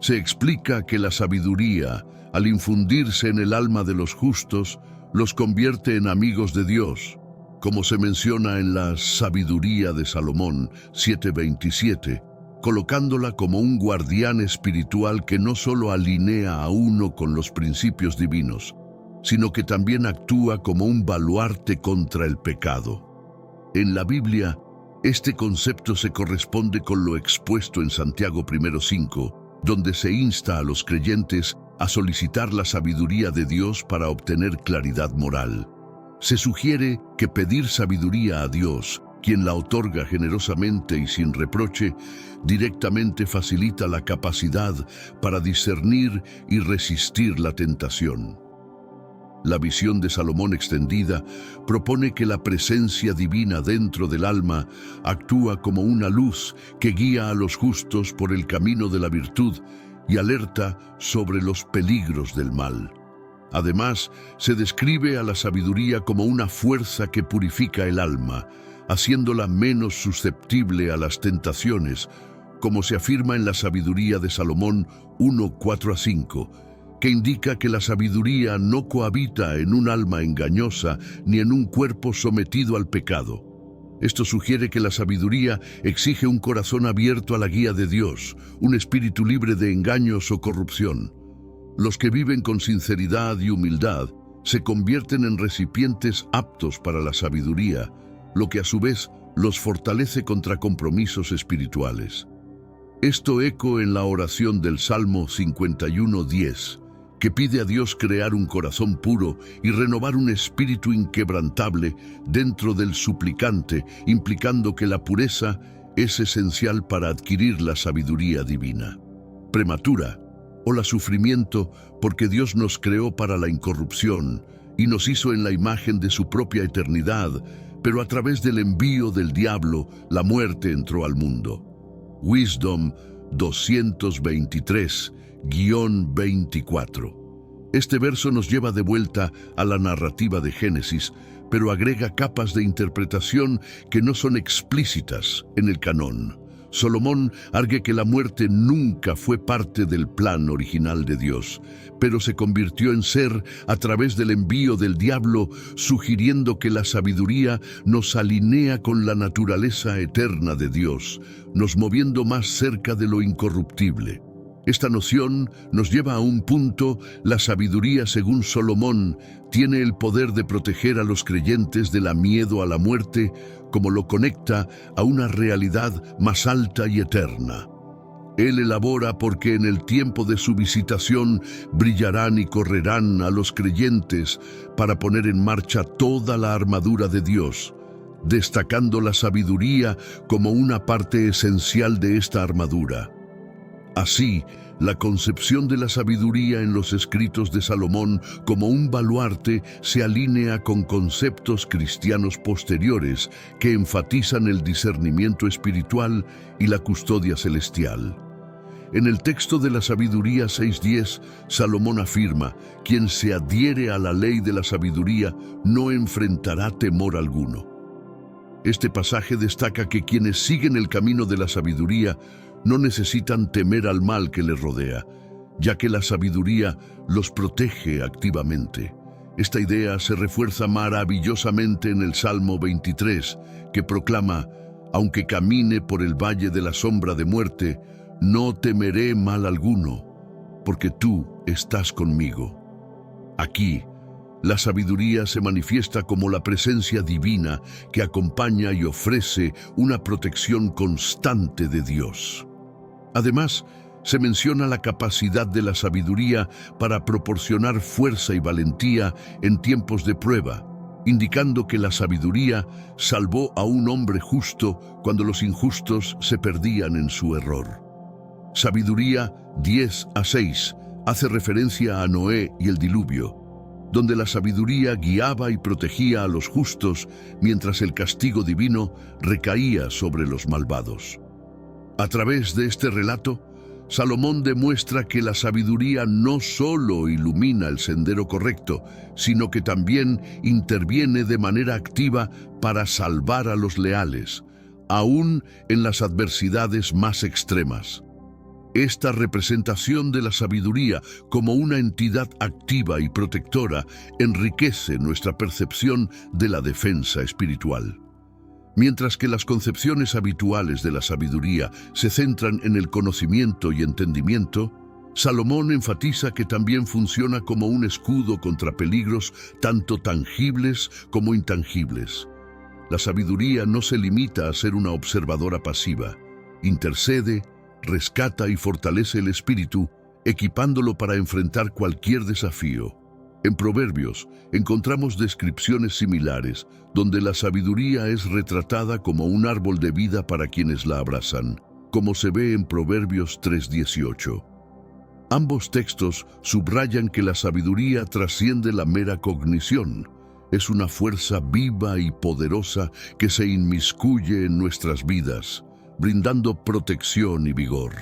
Se explica que la sabiduría, al infundirse en el alma de los justos, los convierte en amigos de Dios, como se menciona en la Sabiduría de Salomón 7:27, colocándola como un guardián espiritual que no solo alinea a uno con los principios divinos, sino que también actúa como un baluarte contra el pecado. En la Biblia, este concepto se corresponde con lo expuesto en Santiago 1:5, donde se insta a los creyentes a solicitar la sabiduría de Dios para obtener claridad moral. Se sugiere que pedir sabiduría a Dios, quien la otorga generosamente y sin reproche, directamente facilita la capacidad para discernir y resistir la tentación. La visión de Salomón extendida propone que la presencia divina dentro del alma actúa como una luz que guía a los justos por el camino de la virtud y alerta sobre los peligros del mal. Además, se describe a la sabiduría como una fuerza que purifica el alma, haciéndola menos susceptible a las tentaciones, como se afirma en la Sabiduría de Salomón 1:4-5, que indica que la sabiduría no cohabita en un alma engañosa ni en un cuerpo sometido al pecado. Esto sugiere que la sabiduría exige un corazón abierto a la guía de Dios, un espíritu libre de engaños o corrupción. Los que viven con sinceridad y humildad se convierten en recipientes aptos para la sabiduría, lo que a su vez los fortalece contra compromisos espirituales. Esto eco en la oración del Salmo 51:10, que pide a Dios crear un corazón puro y renovar un espíritu inquebrantable dentro del suplicante, implicando que la pureza es esencial para adquirir la sabiduría divina. Prematura o la sufrimiento, porque Dios nos creó para la incorrupción y nos hizo en la imagen de su propia eternidad, pero a través del envío del diablo, la muerte entró al mundo. Wisdom 223-24. Este verso nos lleva de vuelta a la narrativa de Génesis, pero agrega capas de interpretación que no son explícitas en el canon. Salomón argue que la muerte nunca fue parte del plan original de Dios, pero se convirtió en ser a través del envío del diablo, sugiriendo que la sabiduría nos alinea con la naturaleza eterna de Dios, nos moviendo más cerca de lo incorruptible. Esta noción nos lleva a un punto: la sabiduría, según Salomón, tiene el poder de proteger a los creyentes del miedo a la muerte, como lo conecta a una realidad más alta y eterna. Él elabora porque en el tiempo de su visitación brillarán y correrán a los creyentes para poner en marcha toda la armadura de Dios, destacando la sabiduría como una parte esencial de esta armadura. Así, la concepción de la sabiduría en los escritos de Salomón como un baluarte se alinea con conceptos cristianos posteriores que enfatizan el discernimiento espiritual y la custodia celestial. En el texto de la Sabiduría 6:10, Salomón afirma: quien se adhiere a la ley de la sabiduría no enfrentará temor alguno. Este pasaje destaca que quienes siguen el camino de la sabiduría no necesitan temer al mal que les rodea, ya que la sabiduría los protege activamente. Esta idea se refuerza maravillosamente en el Salmo 23, que proclama: aunque camine por el valle de la sombra de muerte, no temeré mal alguno, porque tú estás conmigo. Aquí, la sabiduría se manifiesta como la presencia divina que acompaña y ofrece una protección constante de Dios. Además, se menciona la capacidad de la sabiduría para proporcionar fuerza y valentía en tiempos de prueba, indicando que la sabiduría salvó a un hombre justo cuando los injustos se perdían en su error. Sabiduría 10:6 hace referencia a Noé y el diluvio, donde la sabiduría guiaba y protegía a los justos mientras el castigo divino recaía sobre los malvados. A través de este relato, Salomón demuestra que la sabiduría no solo ilumina el sendero correcto, sino que también interviene de manera activa para salvar a los leales, aún en las adversidades más extremas. Esta representación de la sabiduría como una entidad activa y protectora enriquece nuestra percepción de la defensa espiritual. Mientras que las concepciones habituales de la sabiduría se centran en el conocimiento y entendimiento, Salomón enfatiza que también funciona como un escudo contra peligros tanto tangibles como intangibles. La sabiduría no se limita a ser una observadora pasiva, intercede, rescata y fortalece el espíritu, equipándolo para enfrentar cualquier desafío. En Proverbios encontramos descripciones similares, donde la sabiduría es retratada como un árbol de vida para quienes la abrazan, como se ve en Proverbios 3:18. Ambos textos subrayan que la sabiduría trasciende la mera cognición. Es una fuerza viva y poderosa que se inmiscuye en nuestras vidas, brindando protección y vigor.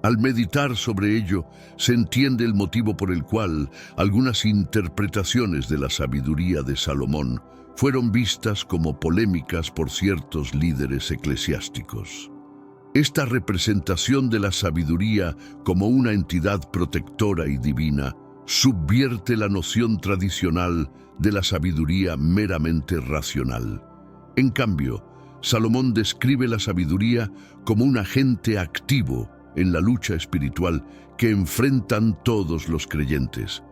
Al meditar sobre ello, se entiende el motivo por el cual algunas interpretaciones de la sabiduría de Salomón fueron vistas como polémicas por ciertos líderes eclesiásticos. Esta representación de la sabiduría como una entidad protectora y divina subvierte la noción tradicional de la sabiduría meramente racional. En cambio, Salomón describe la sabiduría como un agente activo en la lucha espiritual que enfrentan todos los creyentes.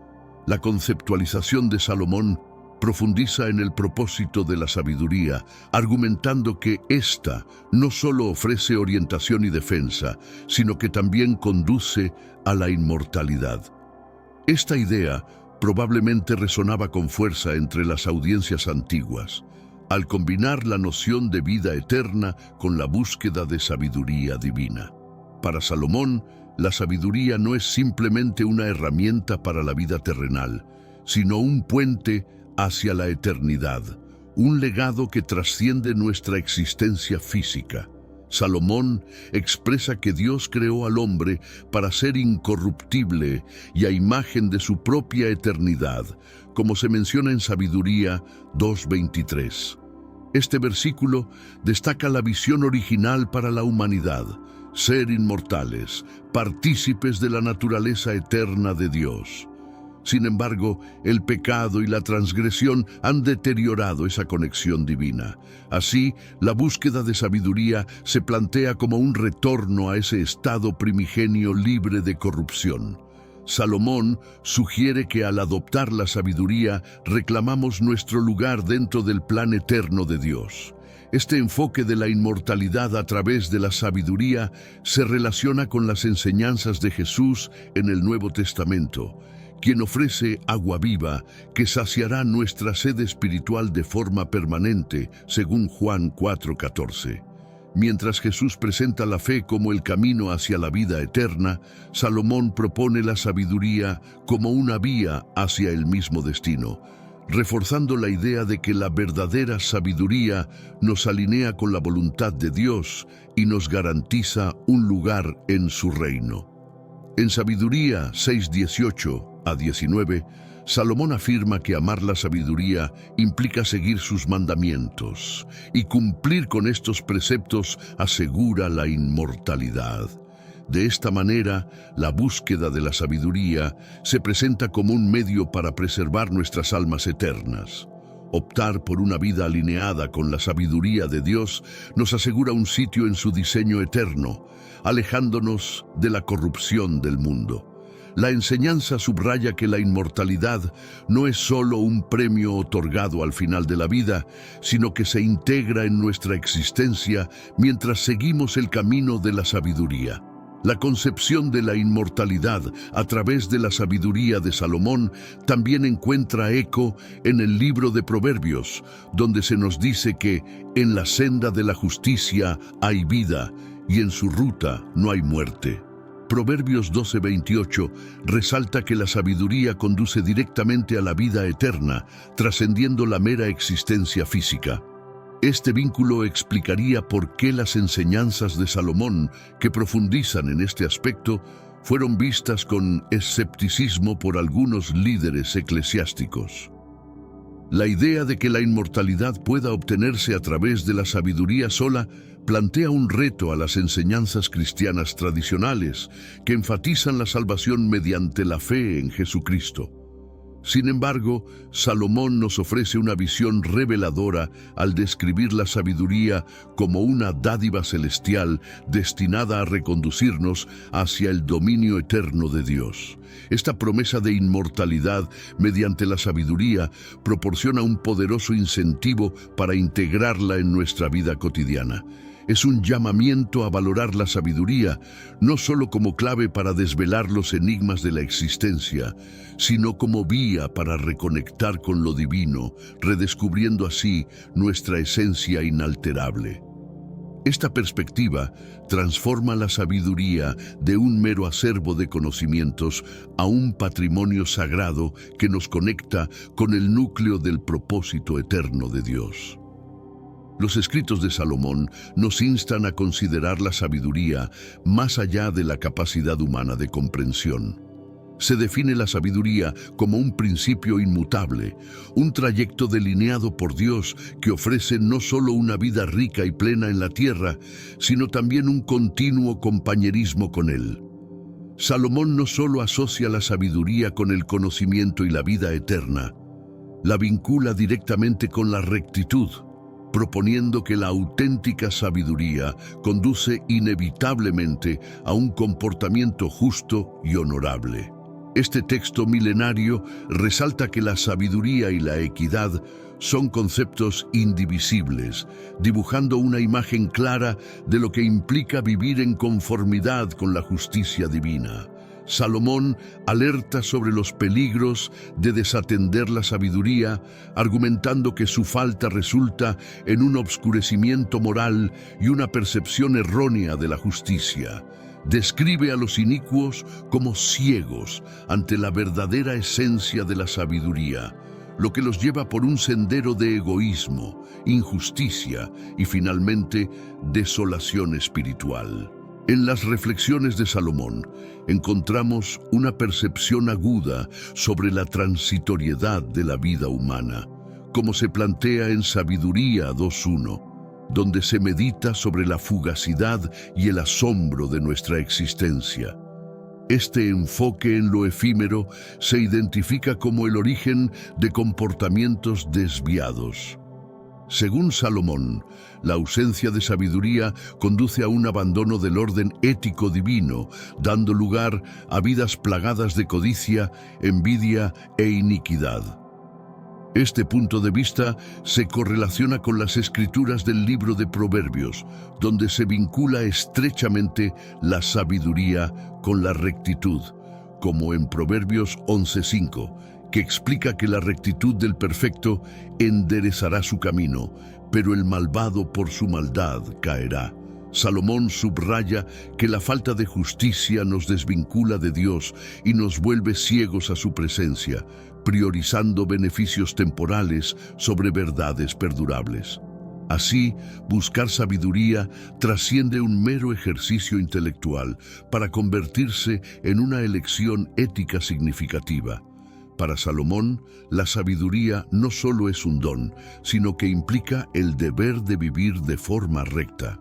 La conceptualización de Salomón profundiza en el propósito de la sabiduría, argumentando que ésta no solo ofrece orientación y defensa, sino que también conduce a la inmortalidad. Esta idea probablemente resonaba con fuerza entre las audiencias antiguas, al combinar la noción de vida eterna con la búsqueda de sabiduría divina. Para Salomón, la sabiduría no es simplemente una herramienta para la vida terrenal, sino un puente hacia la eternidad, un legado que trasciende nuestra existencia física. Salomón expresa que Dios creó al hombre para ser incorruptible y a imagen de su propia eternidad, como se menciona en Sabiduría 2:23. Este versículo destaca la visión original para la humanidad: ser inmortales, partícipes de la naturaleza eterna de Dios. Sin embargo, el pecado y la transgresión han deteriorado esa conexión divina. Así, la búsqueda de sabiduría se plantea como un retorno a ese estado primigenio libre de corrupción. Salomón sugiere que al adoptar la sabiduría reclamamos nuestro lugar dentro del plan eterno de Dios. Este enfoque de la inmortalidad a través de la sabiduría se relaciona con las enseñanzas de Jesús en el Nuevo Testamento, quien ofrece agua viva que saciará nuestra sed espiritual de forma permanente, según Juan 4:14. Mientras Jesús presenta la fe como el camino hacia la vida eterna, Salomón propone la sabiduría como una vía hacia el mismo destino, reforzando la idea de que la verdadera sabiduría nos alinea con la voluntad de Dios y nos garantiza un lugar en su reino. En Sabiduría 6:18-19, Salomón afirma que amar la sabiduría implica seguir sus mandamientos, y cumplir con estos preceptos asegura la inmortalidad. De esta manera, la búsqueda de la sabiduría se presenta como un medio para preservar nuestras almas eternas. Optar por una vida alineada con la sabiduría de Dios nos asegura un sitio en su diseño eterno, alejándonos de la corrupción del mundo. La enseñanza subraya que la inmortalidad no es solo un premio otorgado al final de la vida, sino que se integra en nuestra existencia mientras seguimos el camino de la sabiduría. La concepción de la inmortalidad a través de la sabiduría de Salomón también encuentra eco en el libro de Proverbios, donde se nos dice que en la senda de la justicia hay vida y en su ruta no hay muerte. Proverbios 12:28 resalta que la sabiduría conduce directamente a la vida eterna, trascendiendo la mera existencia física. Este vínculo explicaría por qué las enseñanzas de Salomón, que profundizan en este aspecto, fueron vistas con escepticismo por algunos líderes eclesiásticos. La idea de que la inmortalidad pueda obtenerse a través de la sabiduría sola plantea un reto a las enseñanzas cristianas tradicionales que enfatizan la salvación mediante la fe en Jesucristo. Sin embargo, Salomón nos ofrece una visión reveladora al describir la sabiduría como una dádiva celestial destinada a reconducirnos hacia el dominio eterno de Dios. Esta promesa de inmortalidad mediante la sabiduría proporciona un poderoso incentivo para integrarla en nuestra vida cotidiana. Es un llamamiento a valorar la sabiduría, no solo como clave para desvelar los enigmas de la existencia, sino como vía para reconectar con lo divino, redescubriendo así nuestra esencia inalterable. Esta perspectiva transforma la sabiduría de un mero acervo de conocimientos a un patrimonio sagrado que nos conecta con el núcleo del propósito eterno de Dios. Los escritos de Salomón nos instan a considerar la sabiduría más allá de la capacidad humana de comprensión. Se define la sabiduría como un principio inmutable, un trayecto delineado por Dios que ofrece no solo una vida rica y plena en la tierra, sino también un continuo compañerismo con Él. Salomón no solo asocia la sabiduría con el conocimiento y la vida eterna, la vincula directamente con la rectitud, proponiendo que la auténtica sabiduría conduce inevitablemente a un comportamiento justo y honorable. Este texto milenario resalta que la sabiduría y la equidad son conceptos indivisibles, dibujando una imagen clara de lo que implica vivir en conformidad con la justicia divina. Salomón alerta sobre los peligros de desatender la sabiduría, argumentando que su falta resulta en un obscurecimiento moral y una percepción errónea de la justicia. Describe a los inicuos como ciegos ante la verdadera esencia de la sabiduría, lo que los lleva por un sendero de egoísmo, injusticia y finalmente desolación espiritual. En las reflexiones de Salomón encontramos una percepción aguda sobre la transitoriedad de la vida humana, como se plantea en Sabiduría 2:1, donde se medita sobre la fugacidad y el asombro de nuestra existencia. Este enfoque en lo efímero se identifica como el origen de comportamientos desviados. Según Salomón, la ausencia de sabiduría conduce a un abandono del orden ético divino, dando lugar a vidas plagadas de codicia, envidia e iniquidad. Este punto de vista se correlaciona con las escrituras del libro de Proverbios, donde se vincula estrechamente la sabiduría con la rectitud, como en Proverbios 11:5, que explica que la rectitud del perfecto enderezará su camino, pero el malvado por su maldad caerá. Salomón subraya que la falta de justicia nos desvincula de Dios y nos vuelve ciegos a su presencia, priorizando beneficios temporales sobre verdades perdurables. Así, buscar sabiduría trasciende un mero ejercicio intelectual para convertirse en una elección ética significativa. Para Salomón, la sabiduría no solo es un don, sino que implica el deber de vivir de forma recta.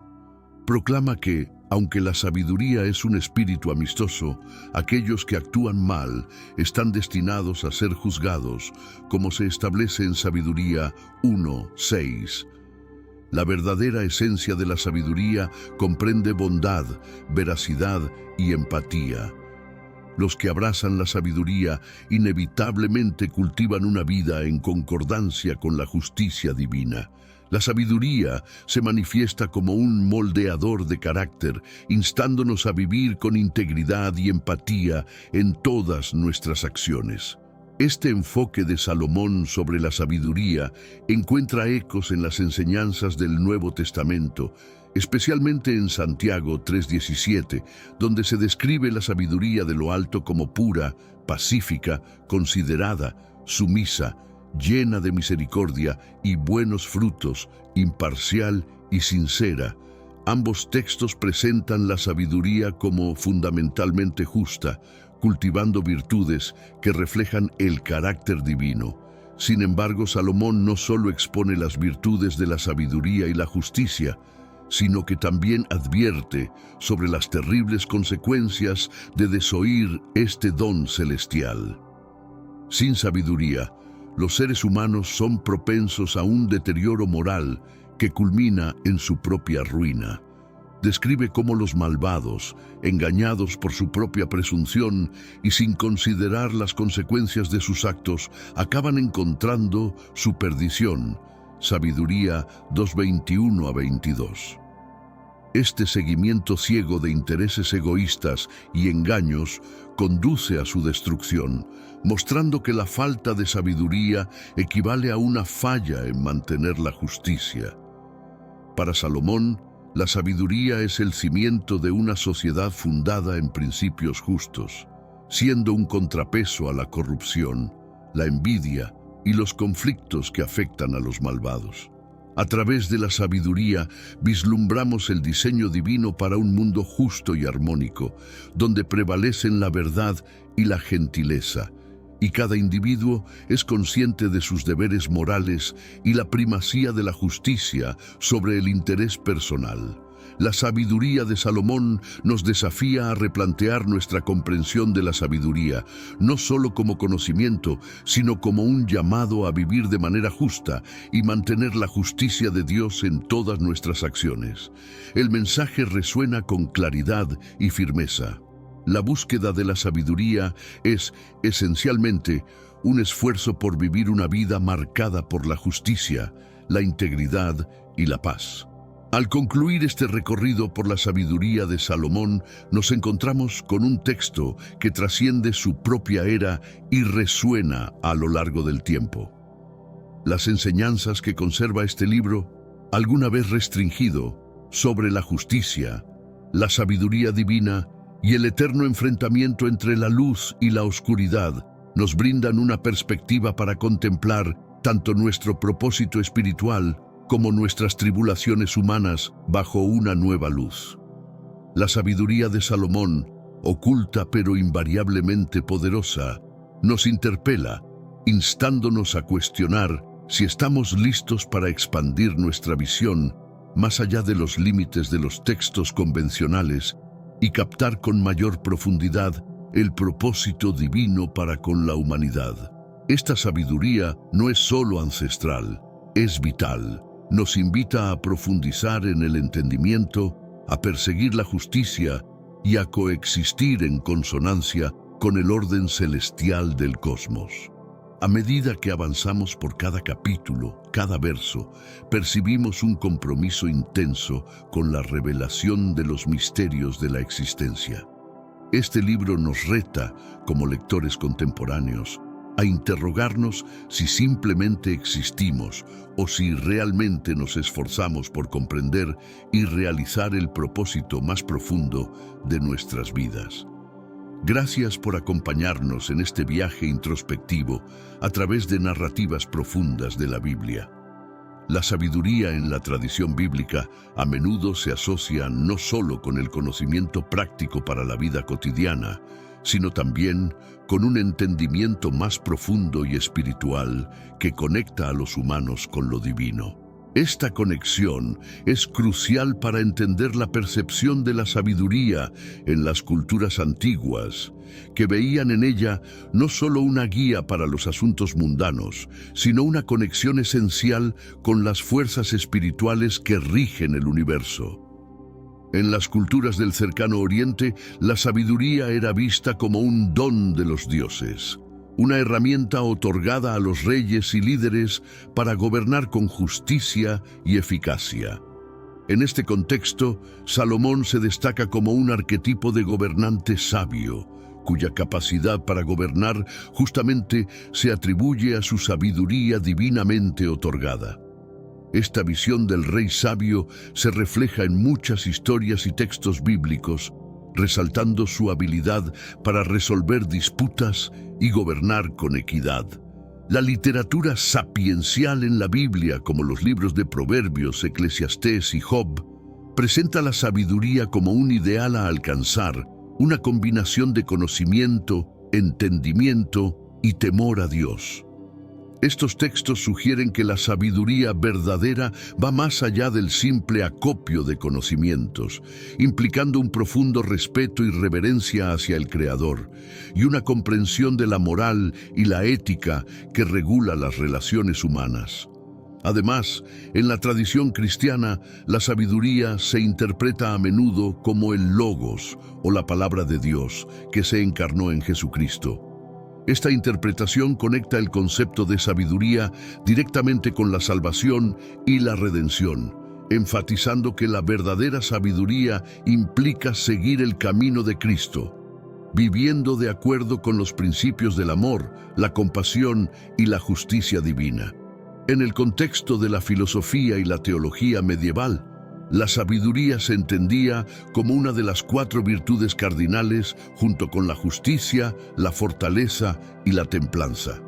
Proclama que, Aunque la sabiduría es un espíritu amistoso, aquellos que actúan mal están destinados a ser juzgados, como se establece en Sabiduría 1:6. La verdadera esencia de la sabiduría comprende bondad, veracidad y empatía. Los que abrazan la sabiduría inevitablemente cultivan una vida en concordancia con la justicia divina. La sabiduría se manifiesta como un moldeador de carácter, instándonos a vivir con integridad y empatía en todas nuestras acciones. Este enfoque de Salomón sobre la sabiduría encuentra ecos en las enseñanzas del Nuevo Testamento, especialmente en Santiago 3:17, donde se describe la sabiduría de lo alto como pura, pacífica, considerada, sumisa, llena de misericordia y buenos frutos, imparcial y sincera. Ambos textos presentan la sabiduría como fundamentalmente justa, cultivando virtudes que reflejan el carácter divino. Sin embargo, Salomón no solo expone las virtudes de la sabiduría y la justicia, sino que también advierte sobre las terribles consecuencias de desoír este don celestial. Sin sabiduría, los seres humanos son propensos a un deterioro moral que culmina en su propia ruina. Describe cómo los malvados, engañados por su propia presunción y sin considerar las consecuencias de sus actos, acaban encontrando su perdición. Sabiduría 2:21-22. Este seguimiento ciego de intereses egoístas y engaños conduce a su destrucción, mostrando que la falta de sabiduría equivale a una falla en mantener la justicia. Para Salomón, la sabiduría es el cimiento de una sociedad fundada en principios justos, siendo un contrapeso a la corrupción, la envidia y los conflictos que afectan a los malvados. A través de la sabiduría vislumbramos el diseño divino para un mundo justo y armónico, donde prevalecen la verdad y la gentileza, y cada individuo es consciente de sus deberes morales y la primacía de la justicia sobre el interés personal. La sabiduría de Salomón nos desafía a replantear nuestra comprensión de la sabiduría, no solo como conocimiento, sino como un llamado a vivir de manera justa y mantener la justicia de Dios en todas nuestras acciones. El mensaje resuena con claridad y firmeza. La búsqueda de la sabiduría es, esencialmente, un esfuerzo por vivir una vida marcada por la justicia, la integridad y la paz. Al concluir este recorrido por la sabiduría de Salomón, nos encontramos con un texto que trasciende su propia era y resuena a lo largo del tiempo. Las enseñanzas que conserva este libro, alguna vez restringido, sobre la justicia, la sabiduría divina y el eterno enfrentamiento entre la luz y la oscuridad, nos brindan una perspectiva para contemplar tanto nuestro propósito espiritual como nuestras tribulaciones humanas bajo una nueva luz. La sabiduría de Salomón, oculta pero invariablemente poderosa, nos interpela, instándonos a cuestionar si estamos listos para expandir nuestra visión más allá de los límites de los textos convencionales y captar con mayor profundidad el propósito divino para con la humanidad. Esta sabiduría no es solo ancestral, es vital. Nos invita a profundizar en el entendimiento, a perseguir la justicia y a coexistir en consonancia con el orden celestial del cosmos. A medida que avanzamos por cada capítulo, cada verso, percibimos un compromiso intenso con la revelación de los misterios de la existencia. Este libro nos reta, como lectores contemporáneos, a interrogarnos si simplemente existimos o si realmente nos esforzamos por comprender y realizar el propósito más profundo de nuestras vidas. Gracias por acompañarnos en este viaje introspectivo a través de narrativas profundas de la Biblia. La sabiduría en la tradición bíblica a menudo se asocia no solo con el conocimiento práctico para la vida cotidiana, sino también con un entendimiento más profundo y espiritual que conecta a los humanos con lo divino. Esta conexión es crucial para entender la percepción de la sabiduría en las culturas antiguas, que veían en ella no solo una guía para los asuntos mundanos, sino una conexión esencial con las fuerzas espirituales que rigen el universo. En las culturas del cercano Oriente, la sabiduría era vista como un don de los dioses, una herramienta otorgada a los reyes y líderes para gobernar con justicia y eficacia. En este contexto, Salomón se destaca como un arquetipo de gobernante sabio, cuya capacidad para gobernar justamente se atribuye a su sabiduría divinamente otorgada. Esta visión del rey sabio se refleja en muchas historias y textos bíblicos, resaltando su habilidad para resolver disputas y gobernar con equidad. La literatura sapiencial en la Biblia, como los libros de Proverbios, Eclesiastés y Job, presenta la sabiduría como un ideal a alcanzar, una combinación de conocimiento, entendimiento y temor a Dios. Estos textos sugieren que la sabiduría verdadera va más allá del simple acopio de conocimientos, implicando un profundo respeto y reverencia hacia el Creador, y una comprensión de la moral y la ética que regula las relaciones humanas. Además, en la tradición cristiana, la sabiduría se interpreta a menudo como el Logos, o la palabra de Dios, que se encarnó en Jesucristo. Esta interpretación conecta el concepto de sabiduría directamente con la salvación y la redención, enfatizando que la verdadera sabiduría implica seguir el camino de Cristo, viviendo de acuerdo con los principios del amor, la compasión y la justicia divina. En el contexto de la filosofía y la teología medieval, la sabiduría se entendía como una de las 4 virtudes cardinales junto con la justicia, la fortaleza y la templanza.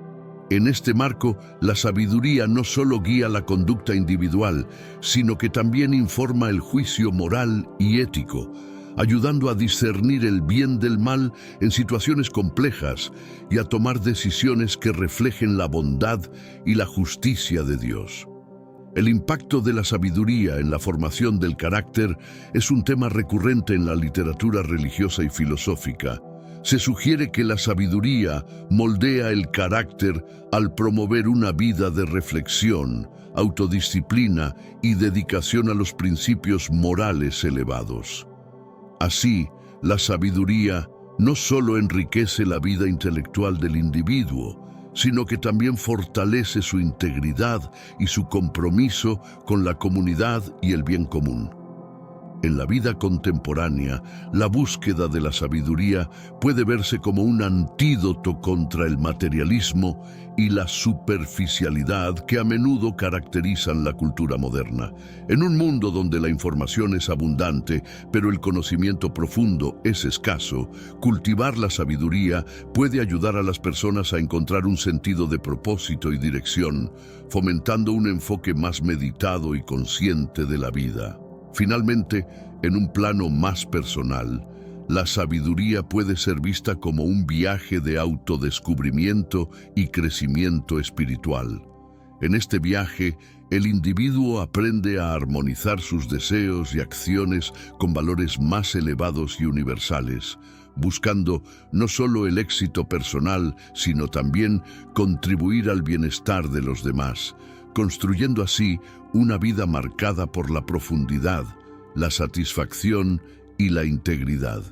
En este marco, la sabiduría no solo guía la conducta individual, sino que también informa el juicio moral y ético, ayudando a discernir el bien del mal en situaciones complejas y a tomar decisiones que reflejen la bondad y la justicia de Dios. El impacto de la sabiduría en la formación del carácter es un tema recurrente en la literatura religiosa y filosófica. Se sugiere que la sabiduría moldea el carácter al promover una vida de reflexión, autodisciplina y dedicación a los principios morales elevados. Así, la sabiduría no solo enriquece la vida intelectual del individuo, sino que también fortalece su integridad y su compromiso con la comunidad y el bien común. En la vida contemporánea, la búsqueda de la sabiduría puede verse como un antídoto contra el materialismo y la superficialidad que a menudo caracterizan la cultura moderna. En un mundo donde la información es abundante, pero el conocimiento profundo es escaso, cultivar la sabiduría puede ayudar a las personas a encontrar un sentido de propósito y dirección, fomentando un enfoque más meditado y consciente de la vida. Finalmente, en un plano más personal, la sabiduría puede ser vista como un viaje de autodescubrimiento y crecimiento espiritual. En este viaje, el individuo aprende a armonizar sus deseos y acciones con valores más elevados y universales, buscando no solo el éxito personal, sino también contribuir al bienestar de los demás, construyendo así una vida marcada por la profundidad, la satisfacción y la integridad.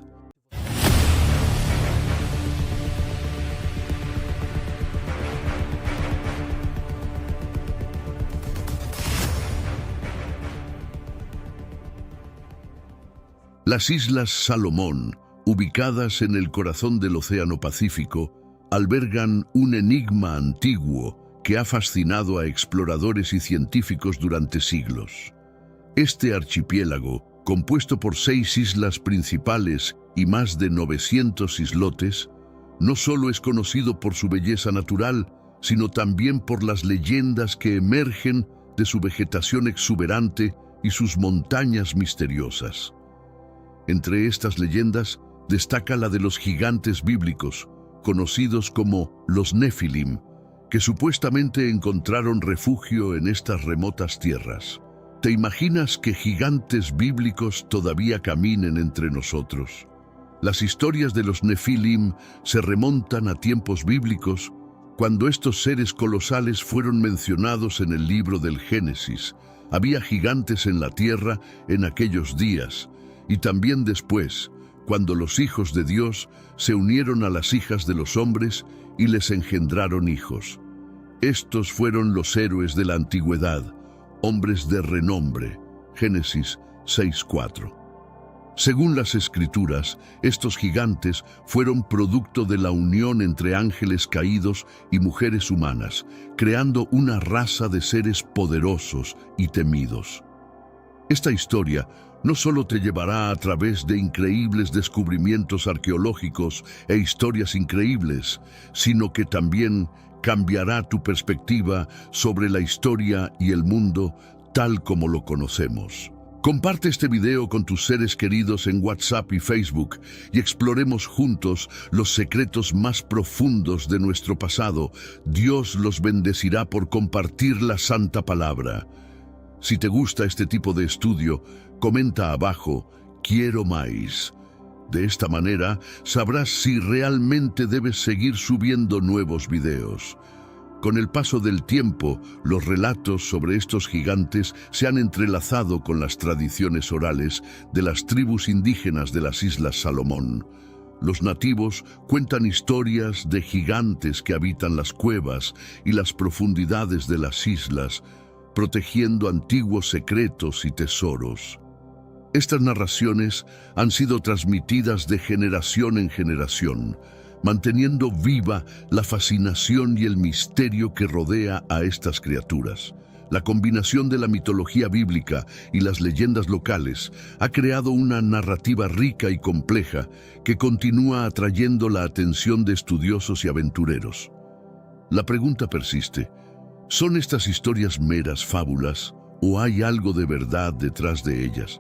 Las Islas Salomón, ubicadas en el corazón del Océano Pacífico, albergan un enigma antiguo que ha fascinado a exploradores y científicos durante siglos. Este archipiélago, compuesto por 6 islas principales y más de 900 islotes, no solo es conocido por su belleza natural, sino también por las leyendas que emergen de su vegetación exuberante y sus montañas misteriosas. Entre estas leyendas destaca la de los gigantes bíblicos, conocidos como los Nefilim, que supuestamente encontraron refugio en estas remotas tierras. ¿Te imaginas que gigantes bíblicos todavía caminen entre nosotros? Las historias de los Nefilim se remontan a tiempos bíblicos, cuando estos seres colosales fueron mencionados en el libro del Génesis. Había gigantes en la tierra en aquellos días, y también después, cuando los hijos de Dios se unieron a las hijas de los hombres y les engendraron hijos. Estos fueron los héroes de la antigüedad, hombres de renombre. Génesis 6:4. Según las Escrituras, estos gigantes fueron producto de la unión entre ángeles caídos y mujeres humanas, creando una raza de seres poderosos y temidos. Esta historia no solo te llevará a través de increíbles descubrimientos arqueológicos e historias increíbles, sino que también cambiará tu perspectiva sobre la historia y el mundo tal como lo conocemos. Comparte este video con tus seres queridos en WhatsApp y Facebook y exploremos juntos los secretos más profundos de nuestro pasado. Dios los bendecirá por compartir la santa palabra. Si te gusta este tipo de estudio, comenta abajo, quiero más. De esta manera sabrás si realmente debes seguir subiendo nuevos videos. Con el paso del tiempo, los relatos sobre estos gigantes se han entrelazado con las tradiciones orales de las tribus indígenas de las Islas Salomón. Los nativos cuentan historias de gigantes que habitan las cuevas y las profundidades de las islas, protegiendo antiguos secretos y tesoros. Estas narraciones han sido transmitidas de generación en generación, manteniendo viva la fascinación y el misterio que rodea a estas criaturas. La combinación de la mitología bíblica y las leyendas locales ha creado una narrativa rica y compleja que continúa atrayendo la atención de estudiosos y aventureros. La pregunta persiste: ¿son estas historias meras fábulas o hay algo de verdad detrás de ellas?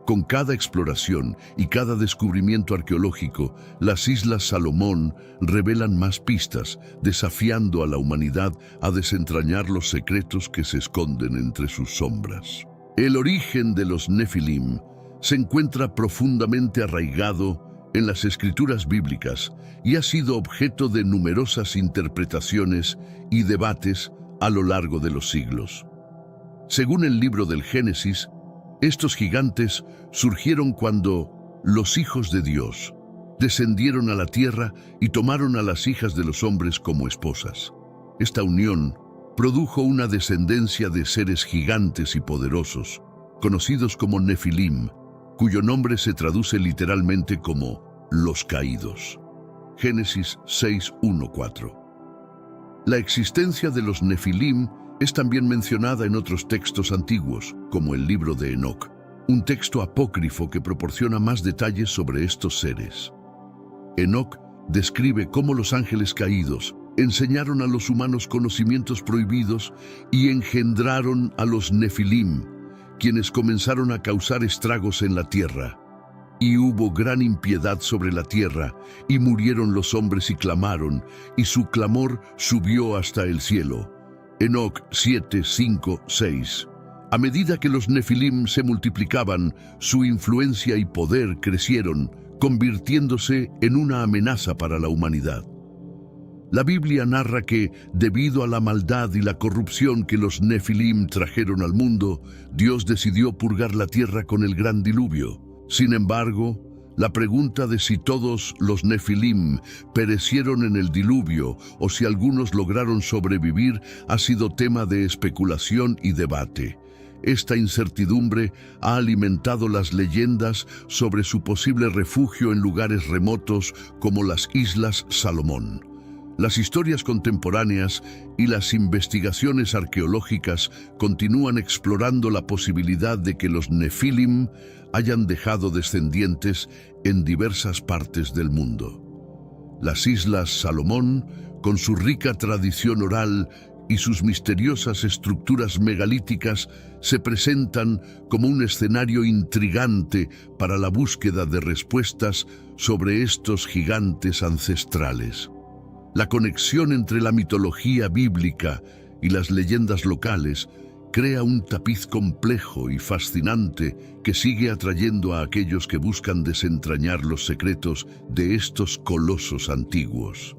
Con cada exploración y cada descubrimiento arqueológico, las Islas Salomón revelan más pistas, desafiando a la humanidad a desentrañar los secretos que se esconden entre sus sombras. El origen de los Nefilim se encuentra profundamente arraigado en las escrituras bíblicas y ha sido objeto de numerosas interpretaciones y debates a lo largo de los siglos. Según el libro del Génesis, estos gigantes surgieron cuando los hijos de Dios descendieron a la tierra y tomaron a las hijas de los hombres como esposas. Esta unión produjo una descendencia de seres gigantes y poderosos, conocidos como Nefilim, cuyo nombre se traduce literalmente como los caídos. Génesis 6:1-4. La existencia de los Nefilim es también mencionada en otros textos antiguos, como el libro de Enoc, un texto apócrifo que proporciona más detalles sobre estos seres. Enoc describe cómo los ángeles caídos enseñaron a los humanos conocimientos prohibidos y engendraron a los Nefilim, quienes comenzaron a causar estragos en la tierra. Y hubo gran impiedad sobre la tierra, y murieron los hombres y clamaron, y su clamor subió hasta el cielo. Enoc 7:5-6. A medida que los Nefilim se multiplicaban, su influencia y poder crecieron, convirtiéndose en una amenaza para la humanidad. La Biblia narra que, debido a la maldad y la corrupción que los Nefilim trajeron al mundo, Dios decidió purgar la tierra con el gran diluvio. Sin embargo, la pregunta de si todos los Nefilim perecieron en el diluvio o si algunos lograron sobrevivir ha sido tema de especulación y debate. Esta incertidumbre ha alimentado las leyendas sobre su posible refugio en lugares remotos como las Islas Salomón. Las historias contemporáneas y las investigaciones arqueológicas continúan explorando la posibilidad de que los Nefilim hayan dejado descendientes en diversas partes del mundo. Las Islas Salomón, con su rica tradición oral y sus misteriosas estructuras megalíticas, se presentan como un escenario intrigante para la búsqueda de respuestas sobre estos gigantes ancestrales. La conexión entre la mitología bíblica y las leyendas locales crea un tapiz complejo y fascinante que sigue atrayendo a aquellos que buscan desentrañar los secretos de estos colosos antiguos.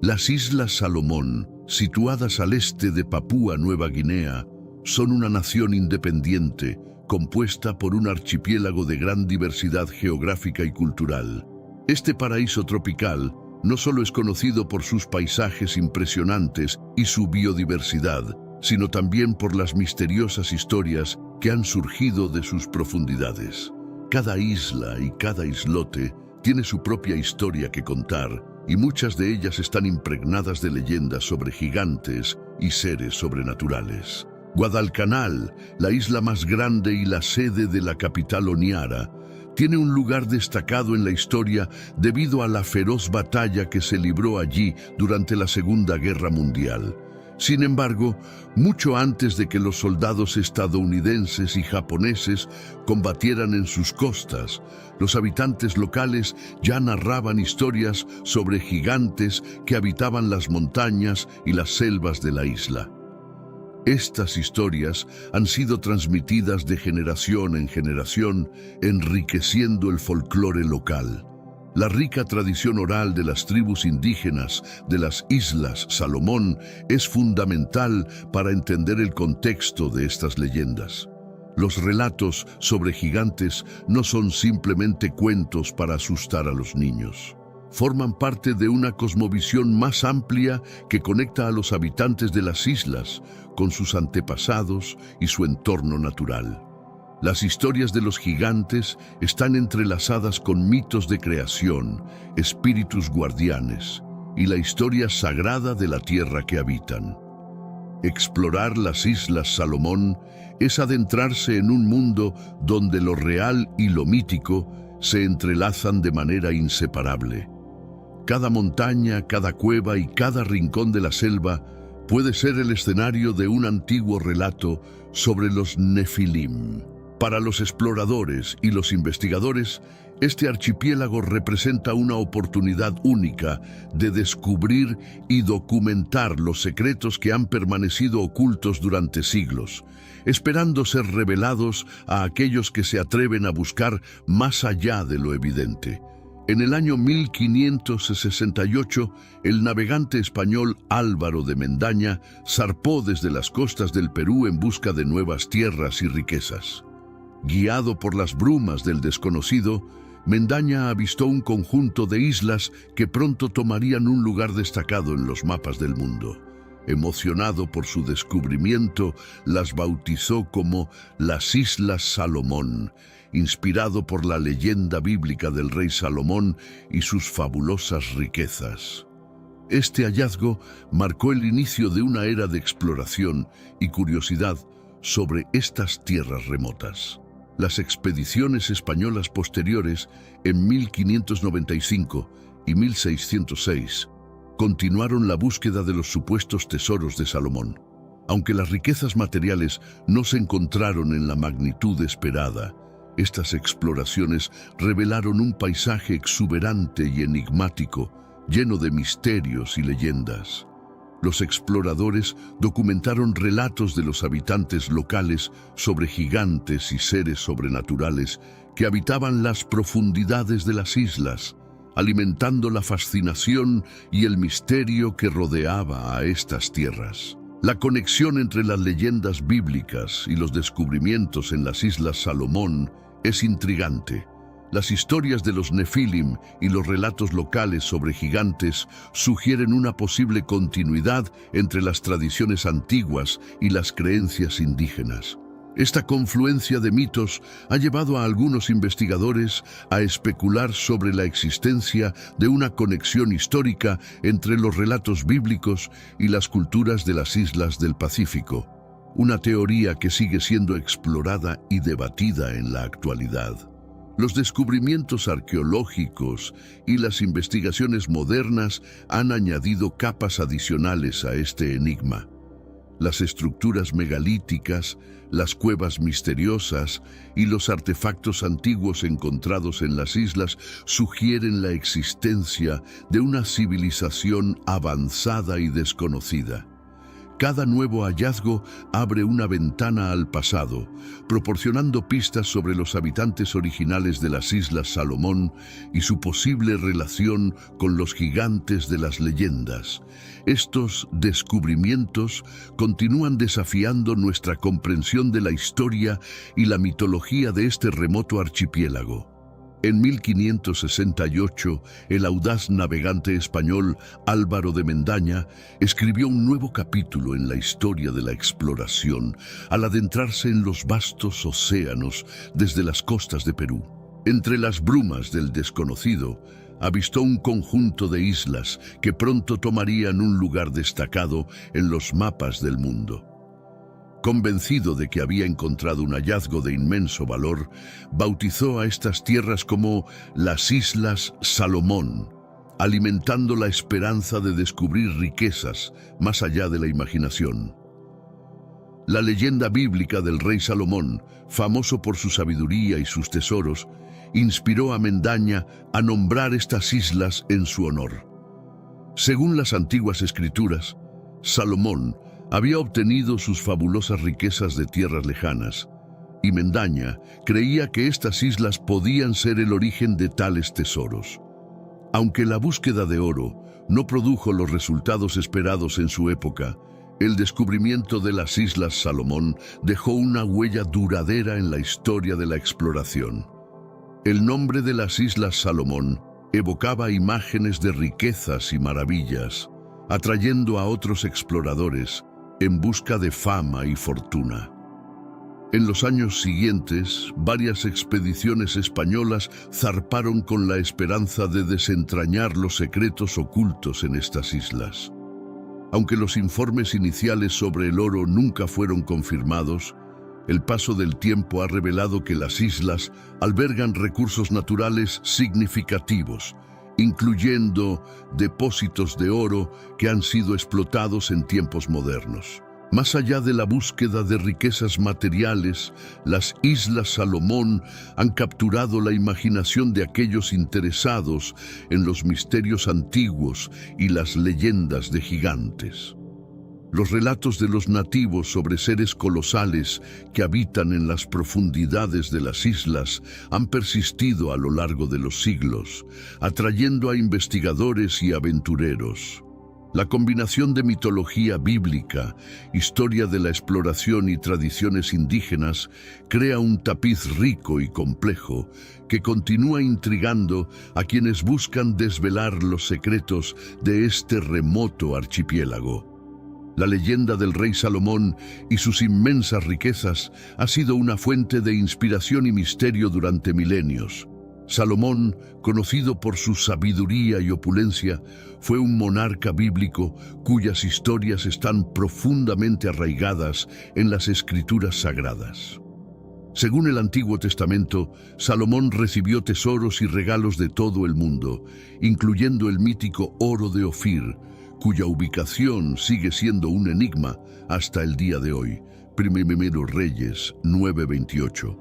Las Islas Salomón, situadas al este de Papúa Nueva Guinea, son una nación independiente, compuesta por un archipiélago de gran diversidad geográfica y cultural. Este paraíso tropical no solo es conocido por sus paisajes impresionantes y su biodiversidad, sino también por las misteriosas historias que han surgido de sus profundidades. Cada isla y cada islote tiene su propia historia que contar, y muchas de ellas están impregnadas de leyendas sobre gigantes y seres sobrenaturales. Guadalcanal, la isla más grande y la sede de la capital Honiara, tiene un lugar destacado en la historia debido a la feroz batalla que se libró allí durante la Segunda Guerra Mundial. Sin embargo, mucho antes de que los soldados estadounidenses y japoneses combatieran en sus costas, los habitantes locales ya narraban historias sobre gigantes que habitaban las montañas y las selvas de la isla. Estas historias han sido transmitidas de generación en generación, enriqueciendo el folclore local. La rica tradición oral de las tribus indígenas de las Islas Salomón es fundamental para entender el contexto de estas leyendas. Los relatos sobre gigantes no son simplemente cuentos para asustar a los niños. Forman parte de una cosmovisión más amplia que conecta a los habitantes de las islas con sus antepasados y su entorno natural. Las historias de los gigantes están entrelazadas con mitos de creación, espíritus guardianes y la historia sagrada de la tierra que habitan. Explorar las Islas Salomón es adentrarse en un mundo donde lo real y lo mítico se entrelazan de manera inseparable. Cada montaña, cada cueva y cada rincón de la selva puede ser el escenario de un antiguo relato sobre los Nefilim. Para los exploradores y los investigadores, este archipiélago representa una oportunidad única de descubrir y documentar los secretos que han permanecido ocultos durante siglos, esperando ser revelados a aquellos que se atreven a buscar más allá de lo evidente. En el año 1568, el navegante español Álvaro de Mendaña zarpó desde las costas del Perú en busca de nuevas tierras y riquezas. Guiado por las brumas del desconocido, Mendaña avistó un conjunto de islas que pronto tomarían un lugar destacado en los mapas del mundo. Emocionado por su descubrimiento, las bautizó como las Islas Salomón, inspirado por la leyenda bíblica del rey Salomón y sus fabulosas riquezas. Este hallazgo marcó el inicio de una era de exploración y curiosidad sobre estas tierras remotas. Las expediciones españolas posteriores, en 1595 y 1606, continuaron la búsqueda de los supuestos tesoros de Salomón. Aunque las riquezas materiales no se encontraron en la magnitud esperada, estas exploraciones revelaron un paisaje exuberante y enigmático, lleno de misterios y leyendas. Los exploradores documentaron relatos de los habitantes locales sobre gigantes y seres sobrenaturales que habitaban las profundidades de las islas, alimentando la fascinación y el misterio que rodeaba a estas tierras. La conexión entre las leyendas bíblicas y los descubrimientos en las Islas Salomón es intrigante. Las historias de los Nefilim y los relatos locales sobre gigantes sugieren una posible continuidad entre las tradiciones antiguas y las creencias indígenas. Esta confluencia de mitos ha llevado a algunos investigadores a especular sobre la existencia de una conexión histórica entre los relatos bíblicos y las culturas de las islas del Pacífico, una teoría que sigue siendo explorada y debatida en la actualidad. Los descubrimientos arqueológicos y las investigaciones modernas han añadido capas adicionales a este enigma. Las estructuras megalíticas, las cuevas misteriosas y los artefactos antiguos encontrados en las islas sugieren la existencia de una civilización avanzada y desconocida. Cada nuevo hallazgo abre una ventana al pasado, proporcionando pistas sobre los habitantes originales de las Islas Salomón y su posible relación con los gigantes de las leyendas. Estos descubrimientos continúan desafiando nuestra comprensión de la historia y la mitología de este remoto archipiélago. En 1568, el audaz navegante español Álvaro de Mendaña escribió un nuevo capítulo en la historia de la exploración al adentrarse en los vastos océanos desde las costas de Perú. Entre las brumas del desconocido, avistó un conjunto de islas que pronto tomarían un lugar destacado en los mapas del mundo. Convencido de que había encontrado un hallazgo de inmenso valor, bautizó a estas tierras como las Islas Salomón, alimentando la esperanza de descubrir riquezas más allá de la imaginación. La leyenda bíblica del rey Salomón, famoso por su sabiduría y sus tesoros, inspiró a Mendaña a nombrar estas islas en su honor. Según las antiguas escrituras, Salomón había obtenido sus fabulosas riquezas de tierras lejanas, y Mendaña creía que estas islas podían ser el origen de tales tesoros. Aunque la búsqueda de oro no produjo los resultados esperados en su época, el descubrimiento de las Islas Salomón dejó una huella duradera en la historia de la exploración. El nombre de las Islas Salomón evocaba imágenes de riquezas y maravillas, atrayendo a otros exploradores en busca de fama y fortuna. En los años siguientes, varias expediciones españolas zarparon con la esperanza de desentrañar los secretos ocultos en estas islas. Aunque los informes iniciales sobre el oro nunca fueron confirmados, el paso del tiempo ha revelado que las islas albergan recursos naturales significativos, incluyendo depósitos de oro que han sido explotados en tiempos modernos. Más allá de la búsqueda de riquezas materiales, las Islas Salomón han capturado la imaginación de aquellos interesados en los misterios antiguos y las leyendas de gigantes. Los relatos de los nativos sobre seres colosales que habitan en las profundidades de las islas han persistido a lo largo de los siglos, atrayendo a investigadores y aventureros. La combinación de mitología bíblica, historia de la exploración y tradiciones indígenas crea un tapiz rico y complejo que continúa intrigando a quienes buscan desvelar los secretos de este remoto archipiélago. La leyenda del rey Salomón y sus inmensas riquezas ha sido una fuente de inspiración y misterio durante milenios. Salomón, conocido por su sabiduría y opulencia, fue un monarca bíblico cuyas historias están profundamente arraigadas en las escrituras sagradas. Según el Antiguo Testamento, Salomón recibió tesoros y regalos de todo el mundo, incluyendo el mítico oro de Ofir, cuya ubicación sigue siendo un enigma hasta el día de hoy. Primero Reyes 9:28.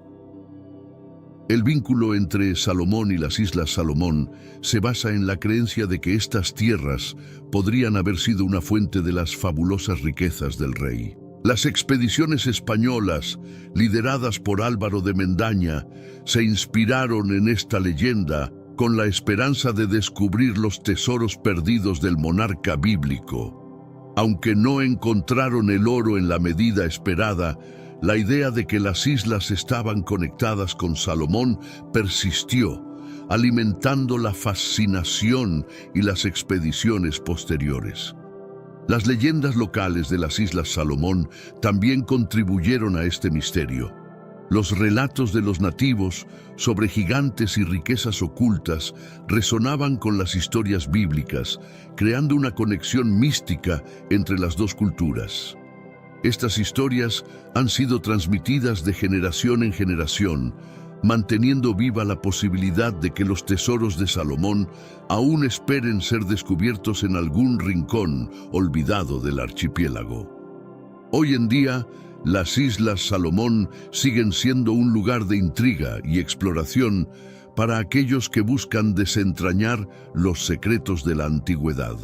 El vínculo entre Salomón y las Islas Salomón se basa en la creencia de que estas tierras podrían haber sido una fuente de las fabulosas riquezas del rey. Las expediciones españolas, lideradas por Álvaro de Mendaña, se inspiraron en esta leyenda con la esperanza de descubrir los tesoros perdidos del monarca bíblico. Aunque no encontraron el oro en la medida esperada, la idea de que las islas estaban conectadas con Salomón persistió, alimentando la fascinación y las expediciones posteriores. Las leyendas locales de las Islas Salomón también contribuyeron a este misterio. Los relatos de los nativos sobre gigantes y riquezas ocultas resonaban con las historias bíblicas, creando una conexión mística entre las dos culturas. Estas historias han sido transmitidas de generación en generación, manteniendo viva la posibilidad de que los tesoros de Salomón aún esperen ser descubiertos en algún rincón olvidado del archipiélago. Hoy en día, las Islas Salomón siguen siendo un lugar de intriga y exploración para aquellos que buscan desentrañar los secretos de la antigüedad.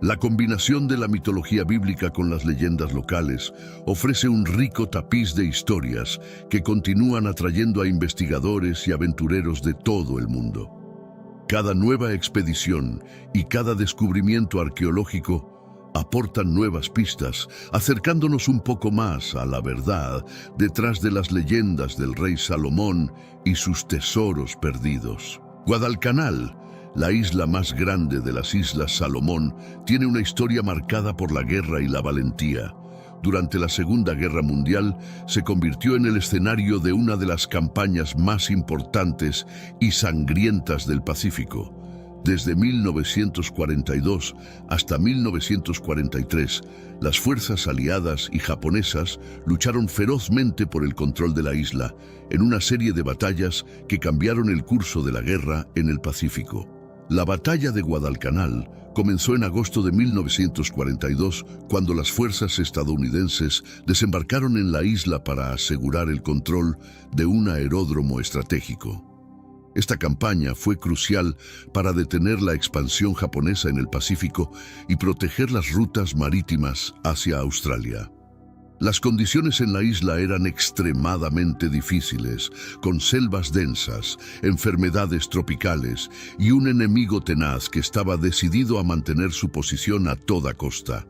La combinación de la mitología bíblica con las leyendas locales ofrece un rico tapiz de historias que continúan atrayendo a investigadores y aventureros de todo el mundo. Cada nueva expedición y cada descubrimiento arqueológico aportan nuevas pistas, acercándonos un poco más a la verdad detrás de las leyendas del rey Salomón y sus tesoros perdidos. Guadalcanal, la isla más grande de las Islas Salomón, tiene una historia marcada por la guerra y la valentía. Durante la Segunda Guerra Mundial se convirtió en el escenario de una de las campañas más importantes y sangrientas del Pacífico. Desde 1942 hasta 1943, las fuerzas aliadas y japonesas lucharon ferozmente por el control de la isla, en una serie de batallas que cambiaron el curso de la guerra en el Pacífico. La batalla de Guadalcanal comenzó en agosto de 1942, cuando las fuerzas estadounidenses desembarcaron en la isla para asegurar el control de un aeródromo estratégico. Esta campaña fue crucial para detener la expansión japonesa en el Pacífico y proteger las rutas marítimas hacia Australia. Las condiciones en la isla eran extremadamente difíciles, con selvas densas, enfermedades tropicales y un enemigo tenaz que estaba decidido a mantener su posición a toda costa.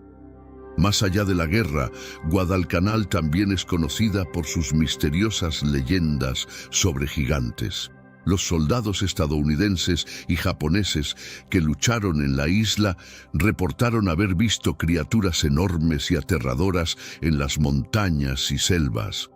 Más allá de la guerra, Guadalcanal también es conocida por sus misteriosas leyendas sobre gigantes. Los soldados estadounidenses y japoneses que lucharon en la isla reportaron haber visto criaturas enormes y aterradoras en las montañas y selvas.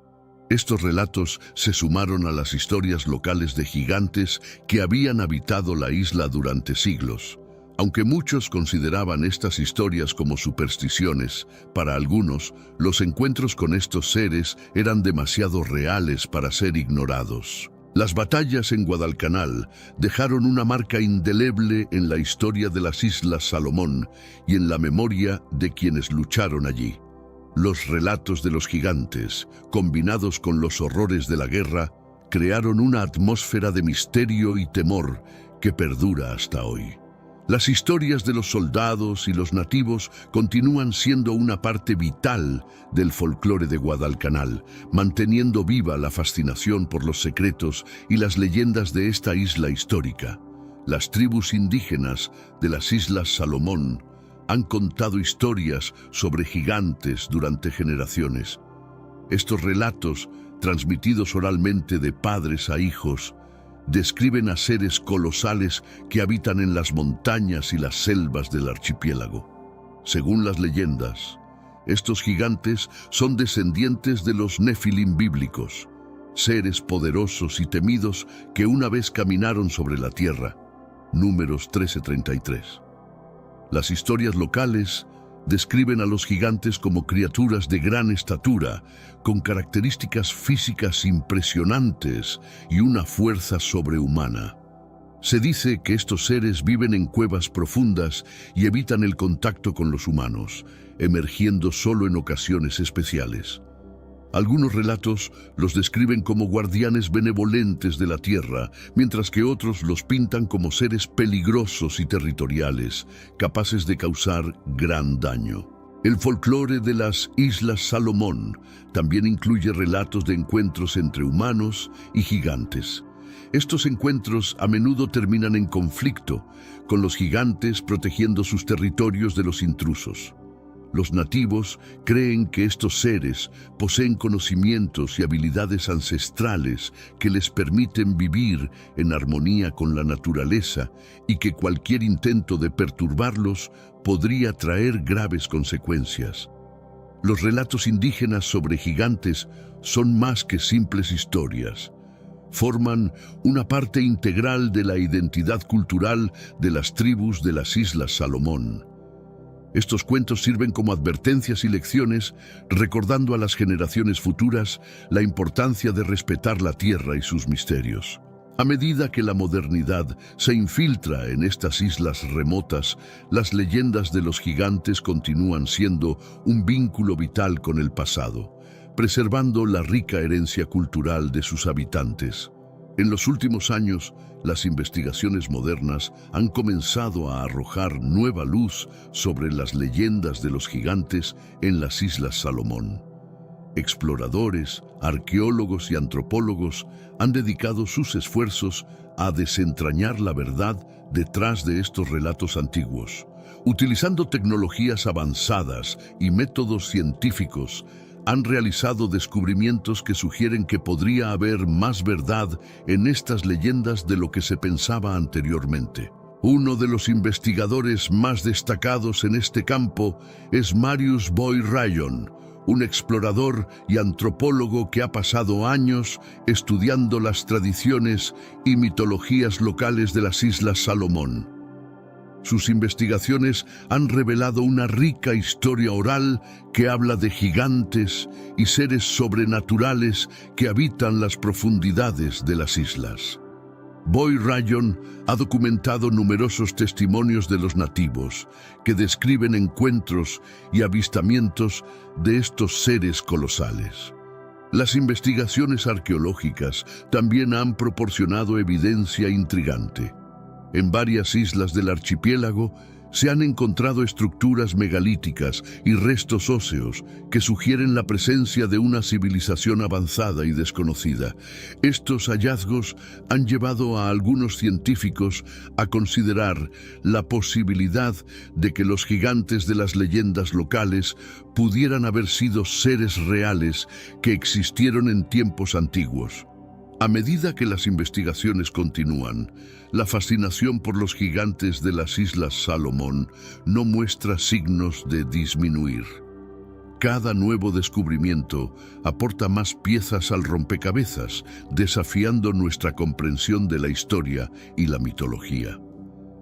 Estos relatos se sumaron a las historias locales de gigantes que habían habitado la isla durante siglos. Aunque muchos consideraban estas historias como supersticiones, para algunos, los encuentros con estos seres eran demasiado reales para ser ignorados. Las batallas en Guadalcanal dejaron una marca indeleble en la historia de las Islas Salomón y en la memoria de quienes lucharon allí. Los relatos de los gigantes, combinados con los horrores de la guerra, crearon una atmósfera de misterio y temor que perdura hasta hoy. Las historias de los soldados y los nativos continúan siendo una parte vital del folclore de Guadalcanal, manteniendo viva la fascinación por los secretos y las leyendas de esta isla histórica. Las tribus indígenas de las Islas Salomón han contado historias sobre gigantes durante generaciones. Estos relatos, transmitidos oralmente de padres a hijos, describen a seres colosales que habitan en las montañas y las selvas del archipiélago. Según las leyendas, estos gigantes son descendientes de los Nefilim bíblicos, seres poderosos y temidos que una vez caminaron sobre la tierra. Números 13:33. Las historias locales describen a los gigantes como criaturas de gran estatura, con características físicas impresionantes y una fuerza sobrehumana. Se dice que estos seres viven en cuevas profundas y evitan el contacto con los humanos, emergiendo solo en ocasiones especiales. Algunos relatos los describen como guardianes benevolentes de la tierra, mientras que otros los pintan como seres peligrosos y territoriales, capaces de causar gran daño. El folclore de las Islas Salomón también incluye relatos de encuentros entre humanos y gigantes. Estos encuentros a menudo terminan en conflicto, con los gigantes protegiendo sus territorios de los intrusos. Los nativos creen que estos seres poseen conocimientos y habilidades ancestrales que les permiten vivir en armonía con la naturaleza y que cualquier intento de perturbarlos podría traer graves consecuencias. Los relatos indígenas sobre gigantes son más que simples historias. Forman una parte integral de la identidad cultural de las tribus de las Islas Salomón. Estos cuentos sirven como advertencias y lecciones, recordando a las generaciones futuras la importancia de respetar la tierra y sus misterios. A medida que la modernidad se infiltra en estas islas remotas, las leyendas de los gigantes continúan siendo un vínculo vital con el pasado, preservando la rica herencia cultural de sus habitantes. En los últimos años, las investigaciones modernas han comenzado a arrojar nueva luz sobre las leyendas de los gigantes en las Islas Salomón. Exploradores, arqueólogos y antropólogos han dedicado sus esfuerzos a desentrañar la verdad detrás de estos relatos antiguos. Utilizando tecnologías avanzadas y métodos científicos, han realizado descubrimientos que sugieren que podría haber más verdad en estas leyendas de lo que se pensaba anteriormente. Uno de los investigadores más destacados en este campo es Marius Boy Ryan, un explorador y antropólogo que ha pasado años estudiando las tradiciones y mitologías locales de las Islas Salomón. Sus investigaciones han revelado una rica historia oral que habla de gigantes y seres sobrenaturales que habitan las profundidades de las islas. Boy Ryan ha documentado numerosos testimonios de los nativos que describen encuentros y avistamientos de estos seres colosales. Las investigaciones arqueológicas también han proporcionado evidencia intrigante. En varias islas del archipiélago se han encontrado estructuras megalíticas y restos óseos que sugieren la presencia de una civilización avanzada y desconocida. Estos hallazgos han llevado a algunos científicos a considerar la posibilidad de que los gigantes de las leyendas locales pudieran haber sido seres reales que existieron en tiempos antiguos. A medida que las investigaciones continúan, la fascinación por los gigantes de las Islas Salomón no muestra signos de disminuir. Cada nuevo descubrimiento aporta más piezas al rompecabezas, desafiando nuestra comprensión de la historia y la mitología.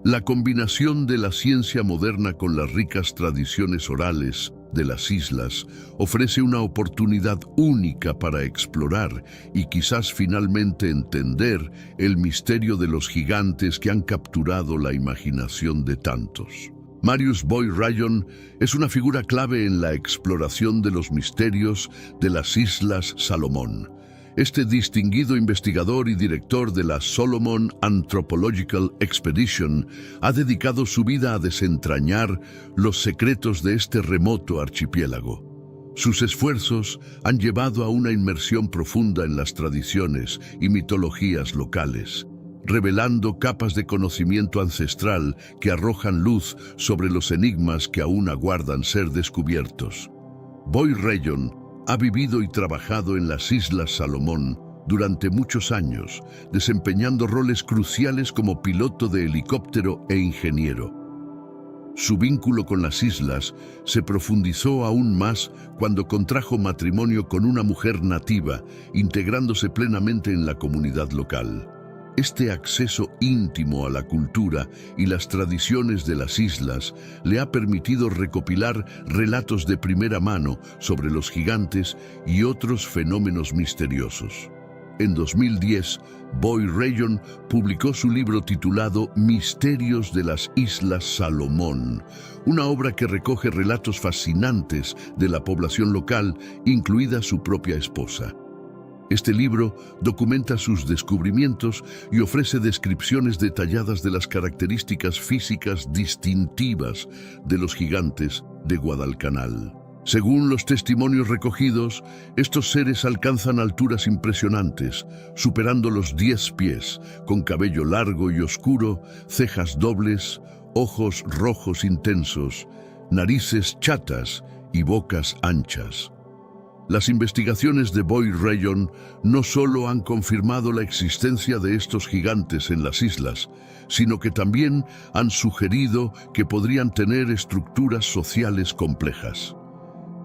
La combinación de la ciencia moderna con las ricas tradiciones orales de las islas ofrece una oportunidad única para explorar y quizás finalmente entender el misterio de los gigantes que han capturado la imaginación de tantos. Marius Boy Ryan es una figura clave en la exploración de los misterios de las Islas Salomón. Este distinguido investigador y director de la Solomon Anthropological Expedition ha dedicado su vida a desentrañar los secretos de este remoto archipiélago. Sus esfuerzos han llevado a una inmersión profunda en las tradiciones y mitologías locales, revelando capas de conocimiento ancestral que arrojan luz sobre los enigmas que aún aguardan ser descubiertos. Boy Ryan ha vivido y trabajado en las Islas Salomón durante muchos años, desempeñando roles cruciales como piloto de helicóptero e ingeniero. Su vínculo con las islas se profundizó aún más cuando contrajo matrimonio con una mujer nativa, integrándose plenamente en la comunidad local. Este acceso íntimo a la cultura y las tradiciones de las islas le ha permitido recopilar relatos de primera mano sobre los gigantes y otros fenómenos misteriosos. En 2010, Boy Ryan publicó su libro titulado Misterios de las Islas Salomón, una obra que recoge relatos fascinantes de la población local, incluida su propia esposa. Este libro documenta sus descubrimientos y ofrece descripciones detalladas de las características físicas distintivas de los gigantes de Guadalcanal. Según los testimonios recogidos, estos seres alcanzan alturas impresionantes, superando los 10 pies, con cabello largo y oscuro, cejas dobles, ojos rojos intensos, narices chatas y bocas anchas. Las investigaciones de Boy Ryan no solo han confirmado la existencia de estos gigantes en las islas, sino que también han sugerido que podrían tener estructuras sociales complejas.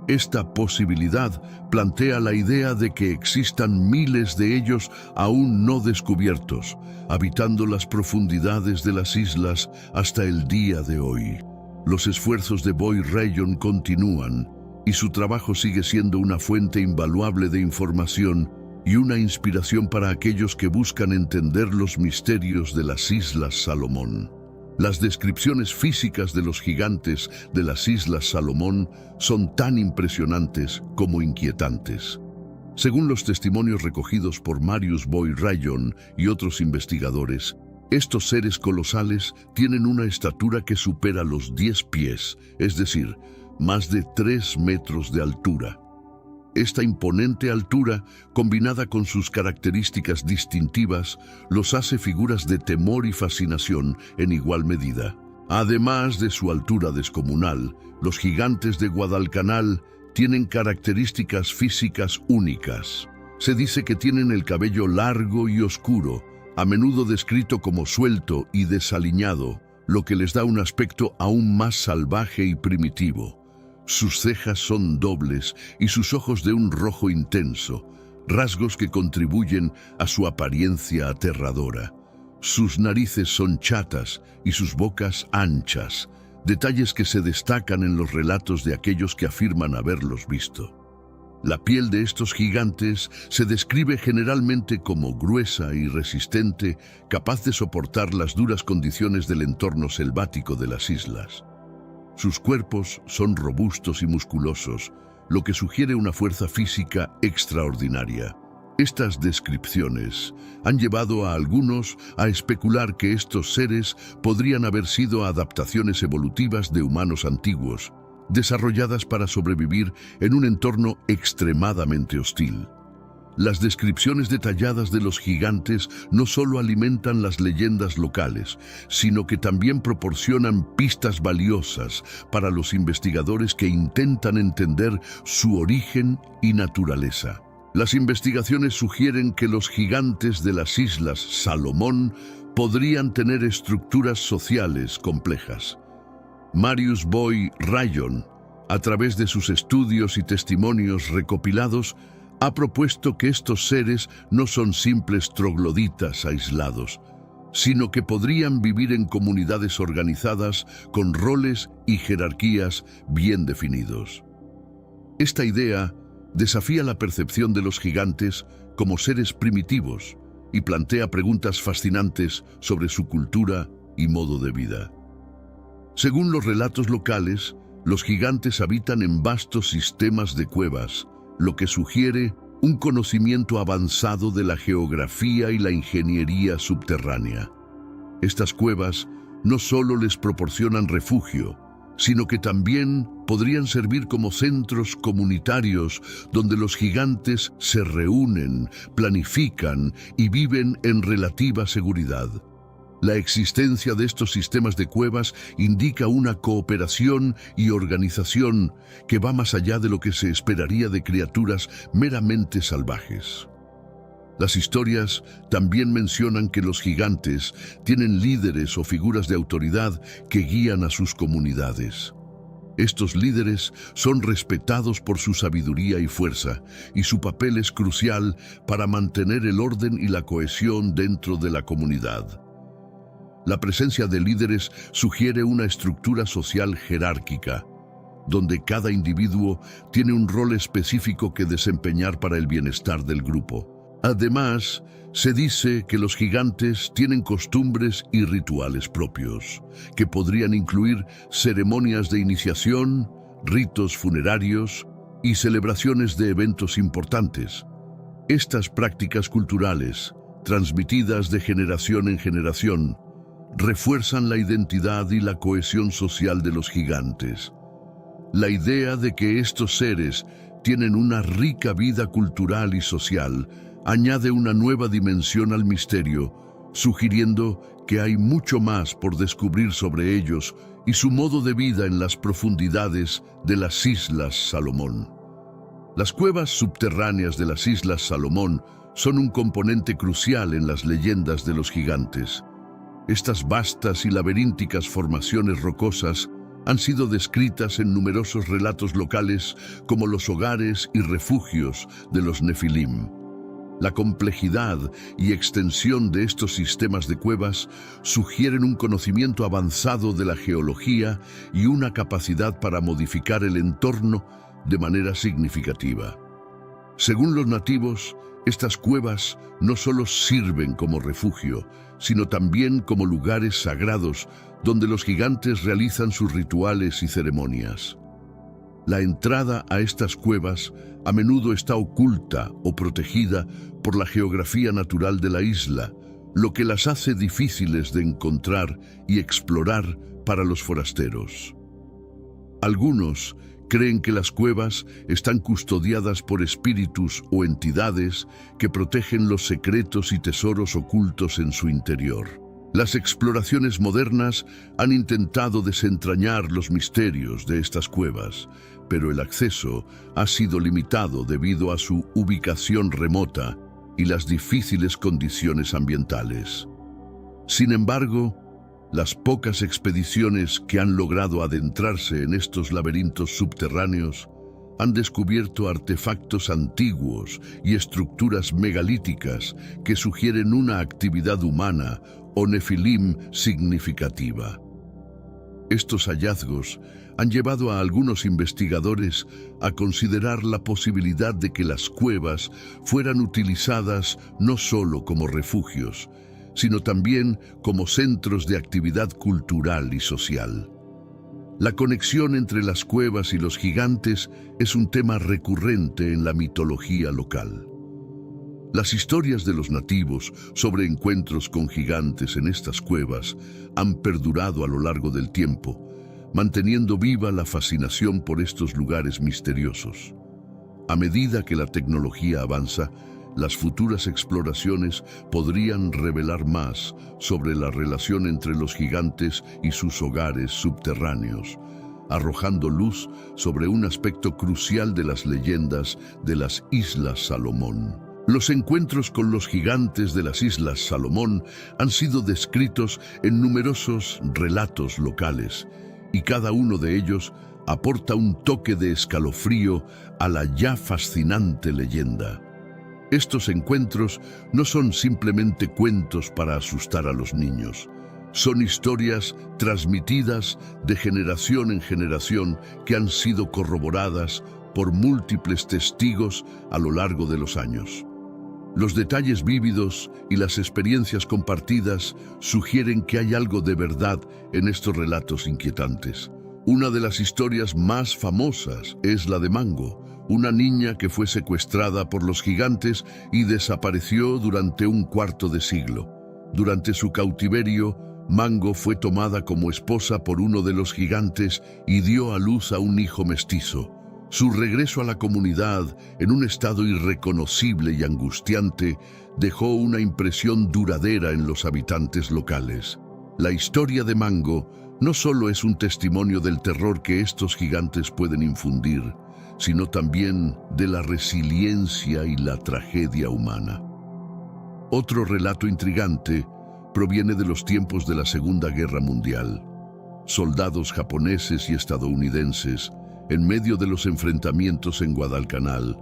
Esta posibilidad plantea la idea de que existan miles de ellos aún no descubiertos, habitando las profundidades de las islas hasta el día de hoy. Los esfuerzos de Boy Ryan continúan, y su trabajo sigue siendo una fuente invaluable de información y una inspiración para aquellos que buscan entender los misterios de las Islas Salomón. Las descripciones físicas de los gigantes de las Islas Salomón son tan impresionantes como inquietantes. Según los testimonios recogidos por Marius Boyd Rayon y otros investigadores, estos seres colosales tienen una estatura que supera los 10 pies, es decir, más de 3 metros de altura. Esta imponente altura, combinada con sus características distintivas, los hace figuras de temor y fascinación en igual medida. Además de su altura descomunal, los gigantes de Guadalcanal tienen características físicas únicas. Se dice que tienen el cabello largo y oscuro, a menudo descrito como suelto y desaliñado, lo que les da un aspecto aún más salvaje y primitivo. Sus cejas son dobles y sus ojos de un rojo intenso, rasgos que contribuyen a su apariencia aterradora. Sus narices son chatas y sus bocas anchas, detalles que se destacan en los relatos de aquellos que afirman haberlos visto. La piel de estos gigantes se describe generalmente como gruesa y resistente, capaz de soportar las duras condiciones del entorno selvático de las islas. Sus cuerpos son robustos y musculosos, lo que sugiere una fuerza física extraordinaria. Estas descripciones han llevado a algunos a especular que estos seres podrían haber sido adaptaciones evolutivas de humanos antiguos, desarrolladas para sobrevivir en un entorno extremadamente hostil. Las descripciones detalladas de los gigantes no solo alimentan las leyendas locales, sino que también proporcionan pistas valiosas para los investigadores que intentan entender su origen y naturaleza. Las investigaciones sugieren que los gigantes de las Islas Salomón podrían tener estructuras sociales complejas. Marius Boyd Rayon, a través de sus estudios y testimonios recopilados, ha propuesto que estos seres no son simples trogloditas aislados, sino que podrían vivir en comunidades organizadas con roles y jerarquías bien definidos. Esta idea desafía la percepción de los gigantes como seres primitivos y plantea preguntas fascinantes sobre su cultura y modo de vida. Según los relatos locales, los gigantes habitan en vastos sistemas de cuevas, lo que sugiere un conocimiento avanzado de la geografía y la ingeniería subterránea. Estas cuevas no solo les proporcionan refugio, sino que también podrían servir como centros comunitarios donde los gigantes se reúnen, planifican y viven en relativa seguridad. La existencia de estos sistemas de cuevas indica una cooperación y organización que va más allá de lo que se esperaría de criaturas meramente salvajes. Las historias también mencionan que los gigantes tienen líderes o figuras de autoridad que guían a sus comunidades. Estos líderes son respetados por su sabiduría y fuerza, y su papel es crucial para mantener el orden y la cohesión dentro de la comunidad. La presencia de líderes sugiere una estructura social jerárquica, donde cada individuo tiene un rol específico que desempeñar para el bienestar del grupo. Además, se dice que los gigantes tienen costumbres y rituales propios, que podrían incluir ceremonias de iniciación, ritos funerarios y celebraciones de eventos importantes. Estas prácticas culturales, transmitidas de generación en generación, refuerzan la identidad y la cohesión social de los gigantes. La idea de que estos seres tienen una rica vida cultural y social añade una nueva dimensión al misterio, sugiriendo que hay mucho más por descubrir sobre ellos y su modo de vida en las profundidades de las Islas Salomón. Las cuevas subterráneas de las Islas Salomón son un componente crucial en las leyendas de los gigantes. Estas vastas y laberínticas formaciones rocosas han sido descritas en numerosos relatos locales como los hogares y refugios de los Nefilim. La complejidad y extensión de estos sistemas de cuevas sugieren un conocimiento avanzado de la geología y una capacidad para modificar el entorno de manera significativa. Según los nativos, estas cuevas no solo sirven como refugio, sino también como lugares sagrados donde los gigantes realizan sus rituales y ceremonias. La entrada a estas cuevas a menudo está oculta o protegida por la geografía natural de la isla, lo que las hace difíciles de encontrar y explorar para los forasteros. Algunos creen que las cuevas están custodiadas por espíritus o entidades que protegen los secretos y tesoros ocultos en su interior. Las exploraciones modernas han intentado desentrañar los misterios de estas cuevas, pero el acceso ha sido limitado debido a su ubicación remota y las difíciles condiciones ambientales. Sin embargo, las pocas expediciones que han logrado adentrarse en estos laberintos subterráneos han descubierto artefactos antiguos y estructuras megalíticas que sugieren una actividad humana o nefilim significativa. Estos hallazgos han llevado a algunos investigadores a considerar la posibilidad de que las cuevas fueran utilizadas no solo como refugios, sino también como centros de actividad cultural y social. La conexión entre las cuevas y los gigantes es un tema recurrente en la mitología local. Las historias de los nativos sobre encuentros con gigantes en estas cuevas han perdurado a lo largo del tiempo, manteniendo viva la fascinación por estos lugares misteriosos. A medida que la tecnología avanza, las futuras exploraciones podrían revelar más sobre la relación entre los gigantes y sus hogares subterráneos, arrojando luz sobre un aspecto crucial de las leyendas de las Islas Salomón. Los encuentros con los gigantes de las Islas Salomón han sido descritos en numerosos relatos locales, y cada uno de ellos aporta un toque de escalofrío a la ya fascinante leyenda. Estos encuentros no son simplemente cuentos para asustar a los niños. Son historias transmitidas de generación en generación que han sido corroboradas por múltiples testigos a lo largo de los años. Los detalles vívidos y las experiencias compartidas sugieren que hay algo de verdad en estos relatos inquietantes. Una de las historias más famosas es la de Mango, una niña que fue secuestrada por los gigantes y desapareció durante un cuarto de siglo. Durante su cautiverio, Mango fue tomada como esposa por uno de los gigantes y dio a luz a un hijo mestizo. Su regreso a la comunidad, en un estado irreconocible y angustiante, dejó una impresión duradera en los habitantes locales. La historia de Mango no solo es un testimonio del terror que estos gigantes pueden infundir, sino también de la resiliencia y la tragedia humana. Otro relato intrigante proviene de los tiempos de la Segunda Guerra Mundial. Soldados japoneses y estadounidenses, en medio de los enfrentamientos en Guadalcanal,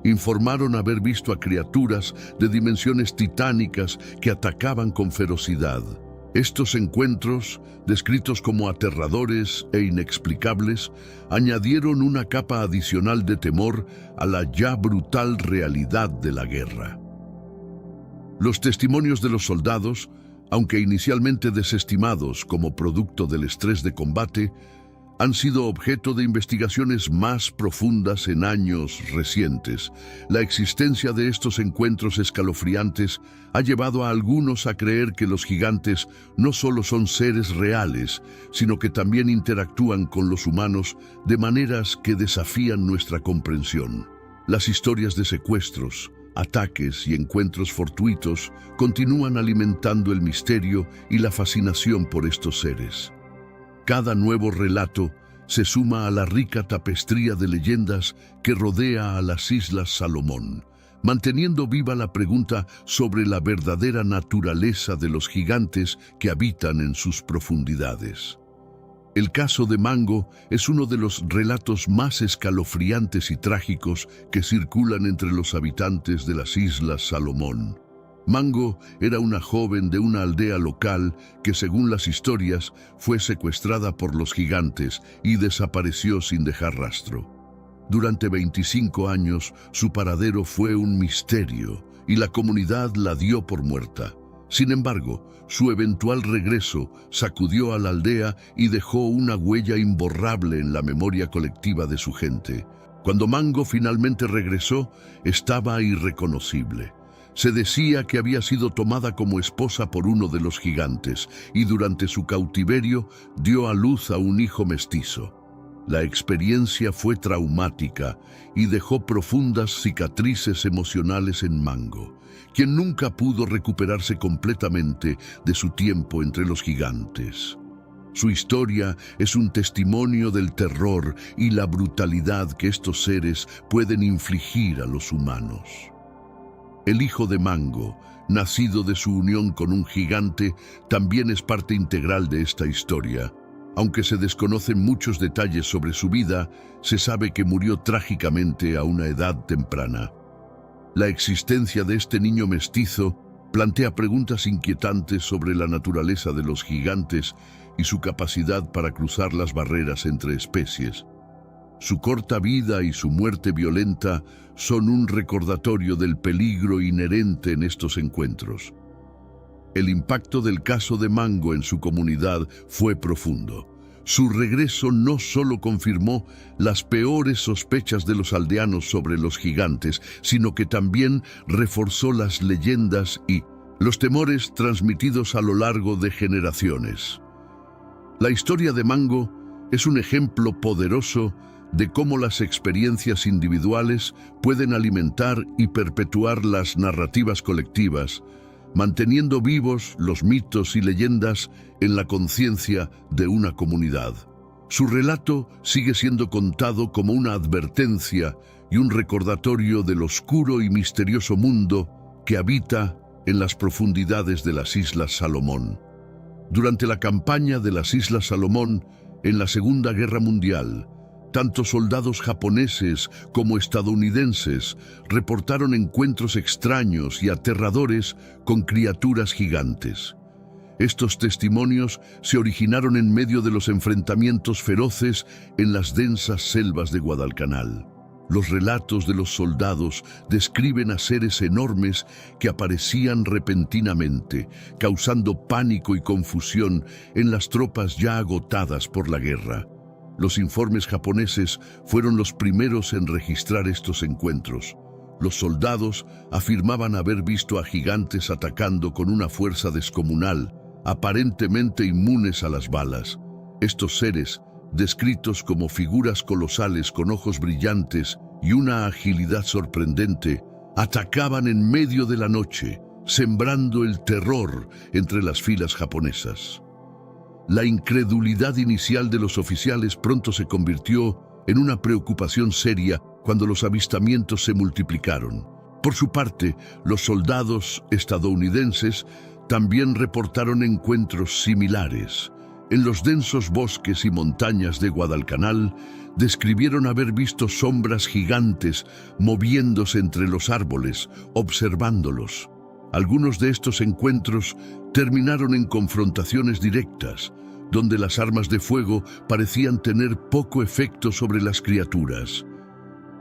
informaron haber visto a criaturas de dimensiones titánicas que atacaban con ferocidad. Estos encuentros, descritos como aterradores e inexplicables, añadieron una capa adicional de temor a la ya brutal realidad de la guerra. Los testimonios de los soldados, aunque inicialmente desestimados como producto del estrés de combate, han sido objeto de investigaciones más profundas en años recientes. La existencia de estos encuentros escalofriantes ha llevado a algunos a creer que los gigantes no solo son seres reales, sino que también interactúan con los humanos de maneras que desafían nuestra comprensión. Las historias de secuestros, ataques y encuentros fortuitos continúan alimentando el misterio y la fascinación por estos seres. Cada nuevo relato se suma a la rica tapestría de leyendas que rodea a las Islas Salomón, manteniendo viva la pregunta sobre la verdadera naturaleza de los gigantes que habitan en sus profundidades. El caso de Mango es uno de los relatos más escalofriantes y trágicos que circulan entre los habitantes de las Islas Salomón. Mango era una joven de una aldea local que, según las historias, fue secuestrada por los gigantes y desapareció sin dejar rastro. Durante 25 años, su paradero fue un misterio y la comunidad la dio por muerta. Sin embargo, su eventual regreso sacudió a la aldea y dejó una huella imborrable en la memoria colectiva de su gente. Cuando Mango finalmente regresó, estaba irreconocible. Se decía que había sido tomada como esposa por uno de los gigantes y durante su cautiverio dio a luz a un hijo mestizo. La experiencia fue traumática y dejó profundas cicatrices emocionales en Mango, quien nunca pudo recuperarse completamente de su tiempo entre los gigantes. Su historia es un testimonio del terror y la brutalidad que estos seres pueden infligir a los humanos. El hijo de Mango, nacido de su unión con un gigante, también es parte integral de esta historia. Aunque se desconocen muchos detalles sobre su vida, se sabe que murió trágicamente a una edad temprana. La existencia de este niño mestizo plantea preguntas inquietantes sobre la naturaleza de los gigantes y su capacidad para cruzar las barreras entre especies. Su corta vida y su muerte violenta son un recordatorio del peligro inherente en estos encuentros. El impacto del caso de Mango en su comunidad fue profundo. Su regreso no solo confirmó las peores sospechas de los aldeanos sobre los gigantes, sino que también reforzó las leyendas y los temores transmitidos a lo largo de generaciones. La historia de Mango es un ejemplo poderoso de cómo las experiencias individuales pueden alimentar y perpetuar las narrativas colectivas, manteniendo vivos los mitos y leyendas en la conciencia de una comunidad. Su relato sigue siendo contado como una advertencia y un recordatorio del oscuro y misterioso mundo que habita en las profundidades de las Islas Salomón. Durante la campaña de las Islas Salomón, en la Segunda Guerra Mundial, tanto soldados japoneses como estadounidenses reportaron encuentros extraños y aterradores con criaturas gigantes. Estos testimonios se originaron en medio de los enfrentamientos feroces en las densas selvas de Guadalcanal. Los relatos de los soldados describen a seres enormes que aparecían repentinamente, causando pánico y confusión en las tropas ya agotadas por la guerra. Los informes japoneses fueron los primeros en registrar estos encuentros. Los soldados afirmaban haber visto a gigantes atacando con una fuerza descomunal, aparentemente inmunes a las balas. Estos seres, descritos como figuras colosales con ojos brillantes y una agilidad sorprendente, atacaban en medio de la noche, sembrando el terror entre las filas japonesas. La incredulidad inicial de los oficiales pronto se convirtió en una preocupación seria cuando los avistamientos se multiplicaron. Por su parte, los soldados estadounidenses también reportaron encuentros similares. En los densos bosques y montañas de Guadalcanal, describieron haber visto sombras gigantes moviéndose entre los árboles, observándolos. Algunos de estos encuentros terminaron en confrontaciones directas, donde las armas de fuego parecían tener poco efecto sobre las criaturas.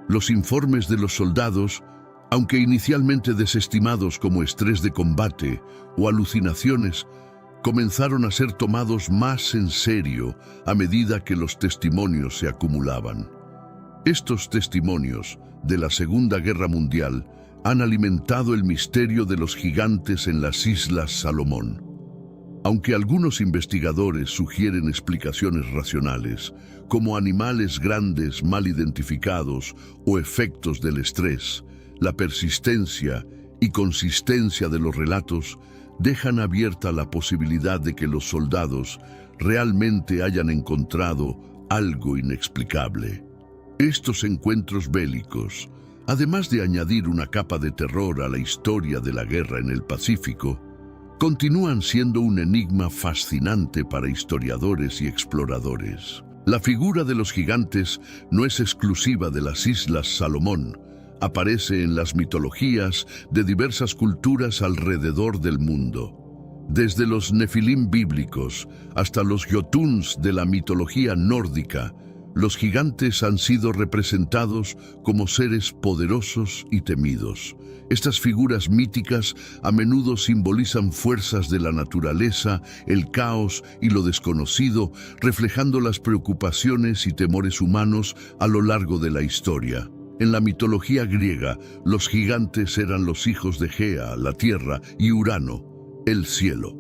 Los informes de los soldados, aunque inicialmente desestimados como estrés de combate o alucinaciones, comenzaron a ser tomados más en serio a medida que los testimonios se acumulaban. Estos testimonios de la Segunda Guerra Mundial han alimentado el misterio de los gigantes en las Islas Salomón. Aunque algunos investigadores sugieren explicaciones racionales, como animales grandes mal identificados o efectos del estrés, la persistencia y consistencia de los relatos dejan abierta la posibilidad de que los soldados realmente hayan encontrado algo inexplicable. Estos encuentros bélicos, además de añadir una capa de terror a la historia de la guerra en el Pacífico, continúan siendo un enigma fascinante para historiadores y exploradores. La figura de los gigantes no es exclusiva de las Islas Salomón. Aparece en las mitologías de diversas culturas alrededor del mundo. Desde los nefilim bíblicos hasta los jotuns de la mitología nórdica, Los gigantes han sido representados como seres poderosos y temidos. Estas figuras míticas a menudo simbolizan fuerzas de la naturaleza, el caos y lo desconocido, reflejando las preocupaciones y temores humanos a lo largo de la historia. En la mitología griega, los gigantes eran los hijos de Gea, la tierra, y Urano, el cielo.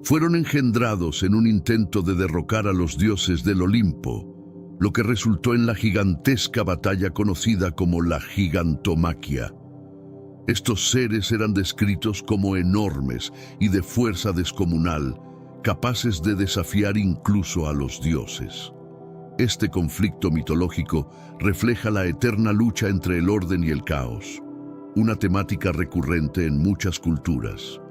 Fueron engendrados en un intento de derrocar a los dioses del Olimpo, lo que resultó en la gigantesca batalla conocida como la Gigantomaquia. Estos seres eran descritos como enormes y de fuerza descomunal, capaces de desafiar incluso a los dioses. Este conflicto mitológico refleja la eterna lucha entre el orden y el caos, una temática recurrente en muchas culturas.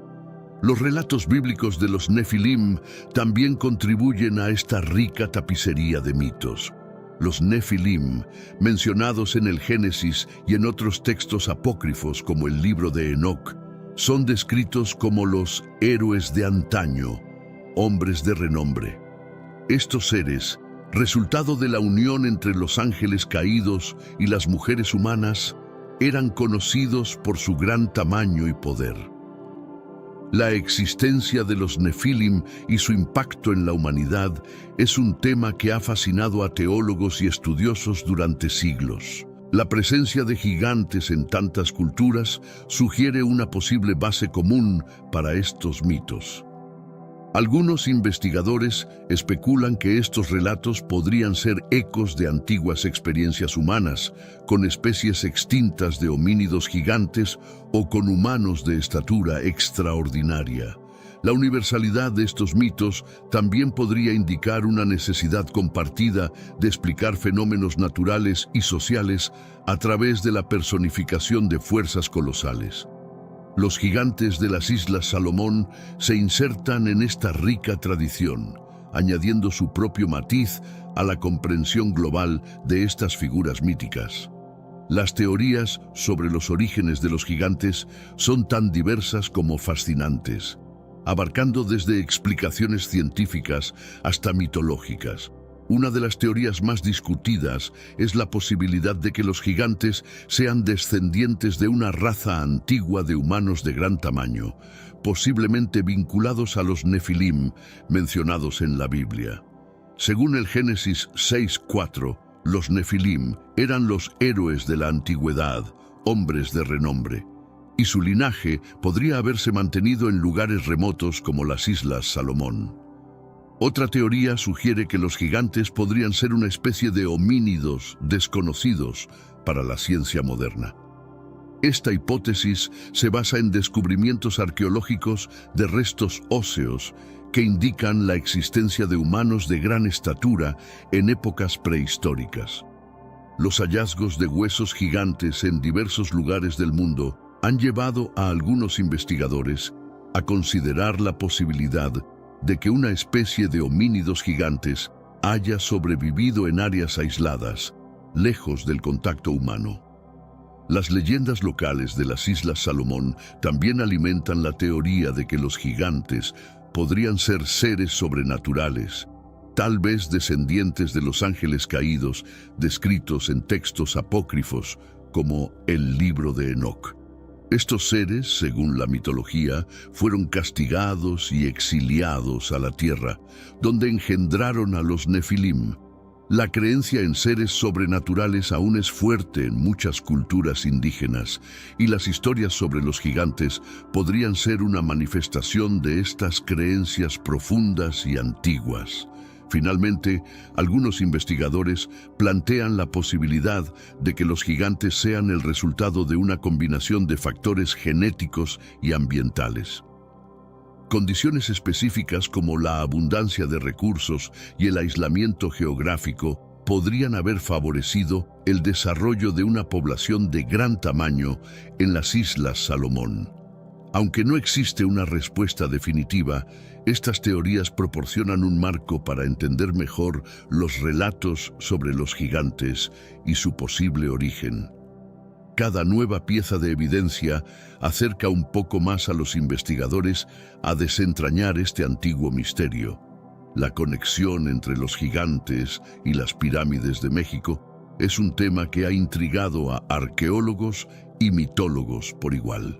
Los relatos bíblicos de los Nefilim también contribuyen a esta rica tapicería de mitos. Los Nefilim, mencionados en el Génesis y en otros textos apócrifos como el libro de Enoc, son descritos como los héroes de antaño, hombres de renombre. Estos seres, resultado de la unión entre los ángeles caídos y las mujeres humanas, eran conocidos por su gran tamaño y poder. La existencia de los Nefilim y su impacto en la humanidad es un tema que ha fascinado a teólogos y estudiosos durante siglos. La presencia de gigantes en tantas culturas sugiere una posible base común para estos mitos. Algunos investigadores especulan que estos relatos podrían ser ecos de antiguas experiencias humanas, con especies extintas de homínidos gigantes o con humanos de estatura extraordinaria. La universalidad de estos mitos también podría indicar una necesidad compartida de explicar fenómenos naturales y sociales a través de la personificación de fuerzas colosales. Los gigantes de las Islas Salomón se insertan en esta rica tradición, añadiendo su propio matiz a la comprensión global de estas figuras míticas. Las teorías sobre los orígenes de los gigantes son tan diversas como fascinantes, abarcando desde explicaciones científicas hasta mitológicas. Una de las teorías más discutidas es la posibilidad de que los gigantes sean descendientes de una raza antigua de humanos de gran tamaño, posiblemente vinculados a los Nefilim mencionados en la Biblia. Según el Génesis 6:4, los Nefilim eran los héroes de la antigüedad, hombres de renombre, y su linaje podría haberse mantenido en lugares remotos como las Islas Salomón. Otra teoría sugiere que los gigantes podrían ser una especie de homínidos desconocidos para la ciencia moderna. Esta hipótesis se basa en descubrimientos arqueológicos de restos óseos que indican la existencia de humanos de gran estatura en épocas prehistóricas. Los hallazgos de huesos gigantes en diversos lugares del mundo han llevado a algunos investigadores a considerar la posibilidad de que una especie de homínidos gigantes haya sobrevivido en áreas aisladas, lejos del contacto humano. Las leyendas locales de las Islas Salomón también alimentan la teoría de que los gigantes podrían ser seres sobrenaturales, tal vez descendientes de los ángeles caídos descritos en textos apócrifos como el libro de Enoc. Estos seres, según la mitología, fueron castigados y exiliados a la tierra, donde engendraron a los Nefilim. La creencia en seres sobrenaturales aún es fuerte en muchas culturas indígenas, y las historias sobre los gigantes podrían ser una manifestación de estas creencias profundas y antiguas. Finalmente, algunos investigadores plantean la posibilidad de que los gigantes sean el resultado de una combinación de factores genéticos y ambientales. Condiciones específicas como la abundancia de recursos y el aislamiento geográfico podrían haber favorecido el desarrollo de una población de gran tamaño en las Islas Salomón. Aunque no existe una respuesta definitiva, estas teorías proporcionan un marco para entender mejor los relatos sobre los gigantes y su posible origen. Cada nueva pieza de evidencia acerca un poco más a los investigadores a desentrañar este antiguo misterio. La conexión entre los gigantes y las pirámides de México es un tema que ha intrigado a arqueólogos y mitólogos por igual.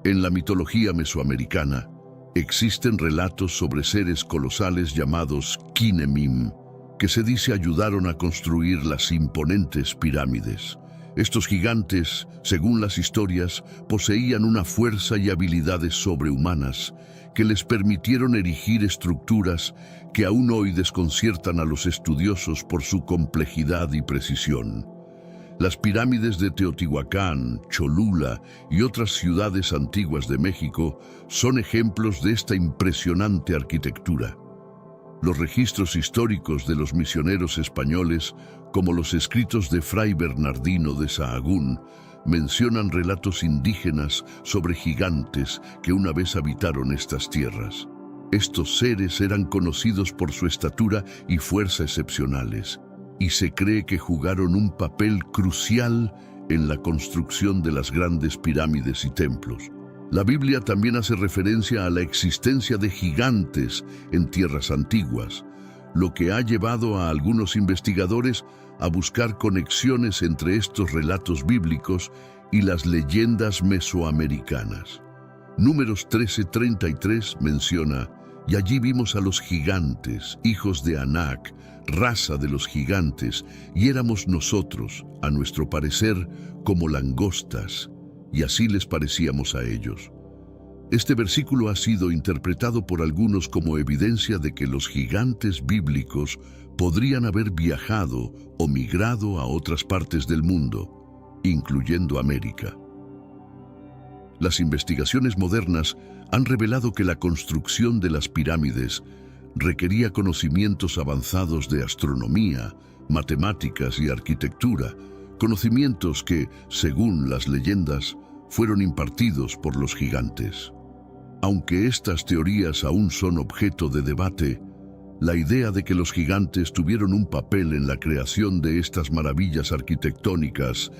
En la mitología mesoamericana existen relatos sobre seres colosales llamados Kinemim, que se dice ayudaron a construir las imponentes pirámides. Estos gigantes, según las historias, poseían una fuerza y habilidades sobrehumanas que les permitieron erigir estructuras que aún hoy desconciertan a los estudiosos por su complejidad y precisión. Las pirámides de Teotihuacán, Cholula y otras ciudades antiguas de México son ejemplos de esta impresionante arquitectura. Los registros históricos de los misioneros españoles, como los escritos de Fray Bernardino de Sahagún, mencionan relatos indígenas sobre gigantes que una vez habitaron estas tierras. Estos seres eran conocidos por su estatura y fuerza excepcionales, y se cree que jugaron un papel crucial en la construcción de las grandes pirámides y templos. La Biblia también hace referencia a la existencia de gigantes en tierras antiguas, lo que ha llevado a algunos investigadores a buscar conexiones entre estos relatos bíblicos y las leyendas mesoamericanas. Números 13:33 menciona: «Y allí vimos a los gigantes, hijos de Anac, raza de los gigantes, y éramos nosotros, a nuestro parecer, como langostas, y así les parecíamos a ellos». Este versículo ha sido interpretado por algunos como evidencia de que los gigantes bíblicos podrían haber viajado o migrado a otras partes del mundo, incluyendo América. Las investigaciones modernas han revelado que la construcción de las pirámides requería conocimientos avanzados de astronomía, matemáticas y arquitectura, conocimientos que, según las leyendas, fueron impartidos por los gigantes. Aunque estas teorías aún son objeto de debate, la idea de que los gigantes tuvieron un papel en la creación de estas maravillas arquitectónicas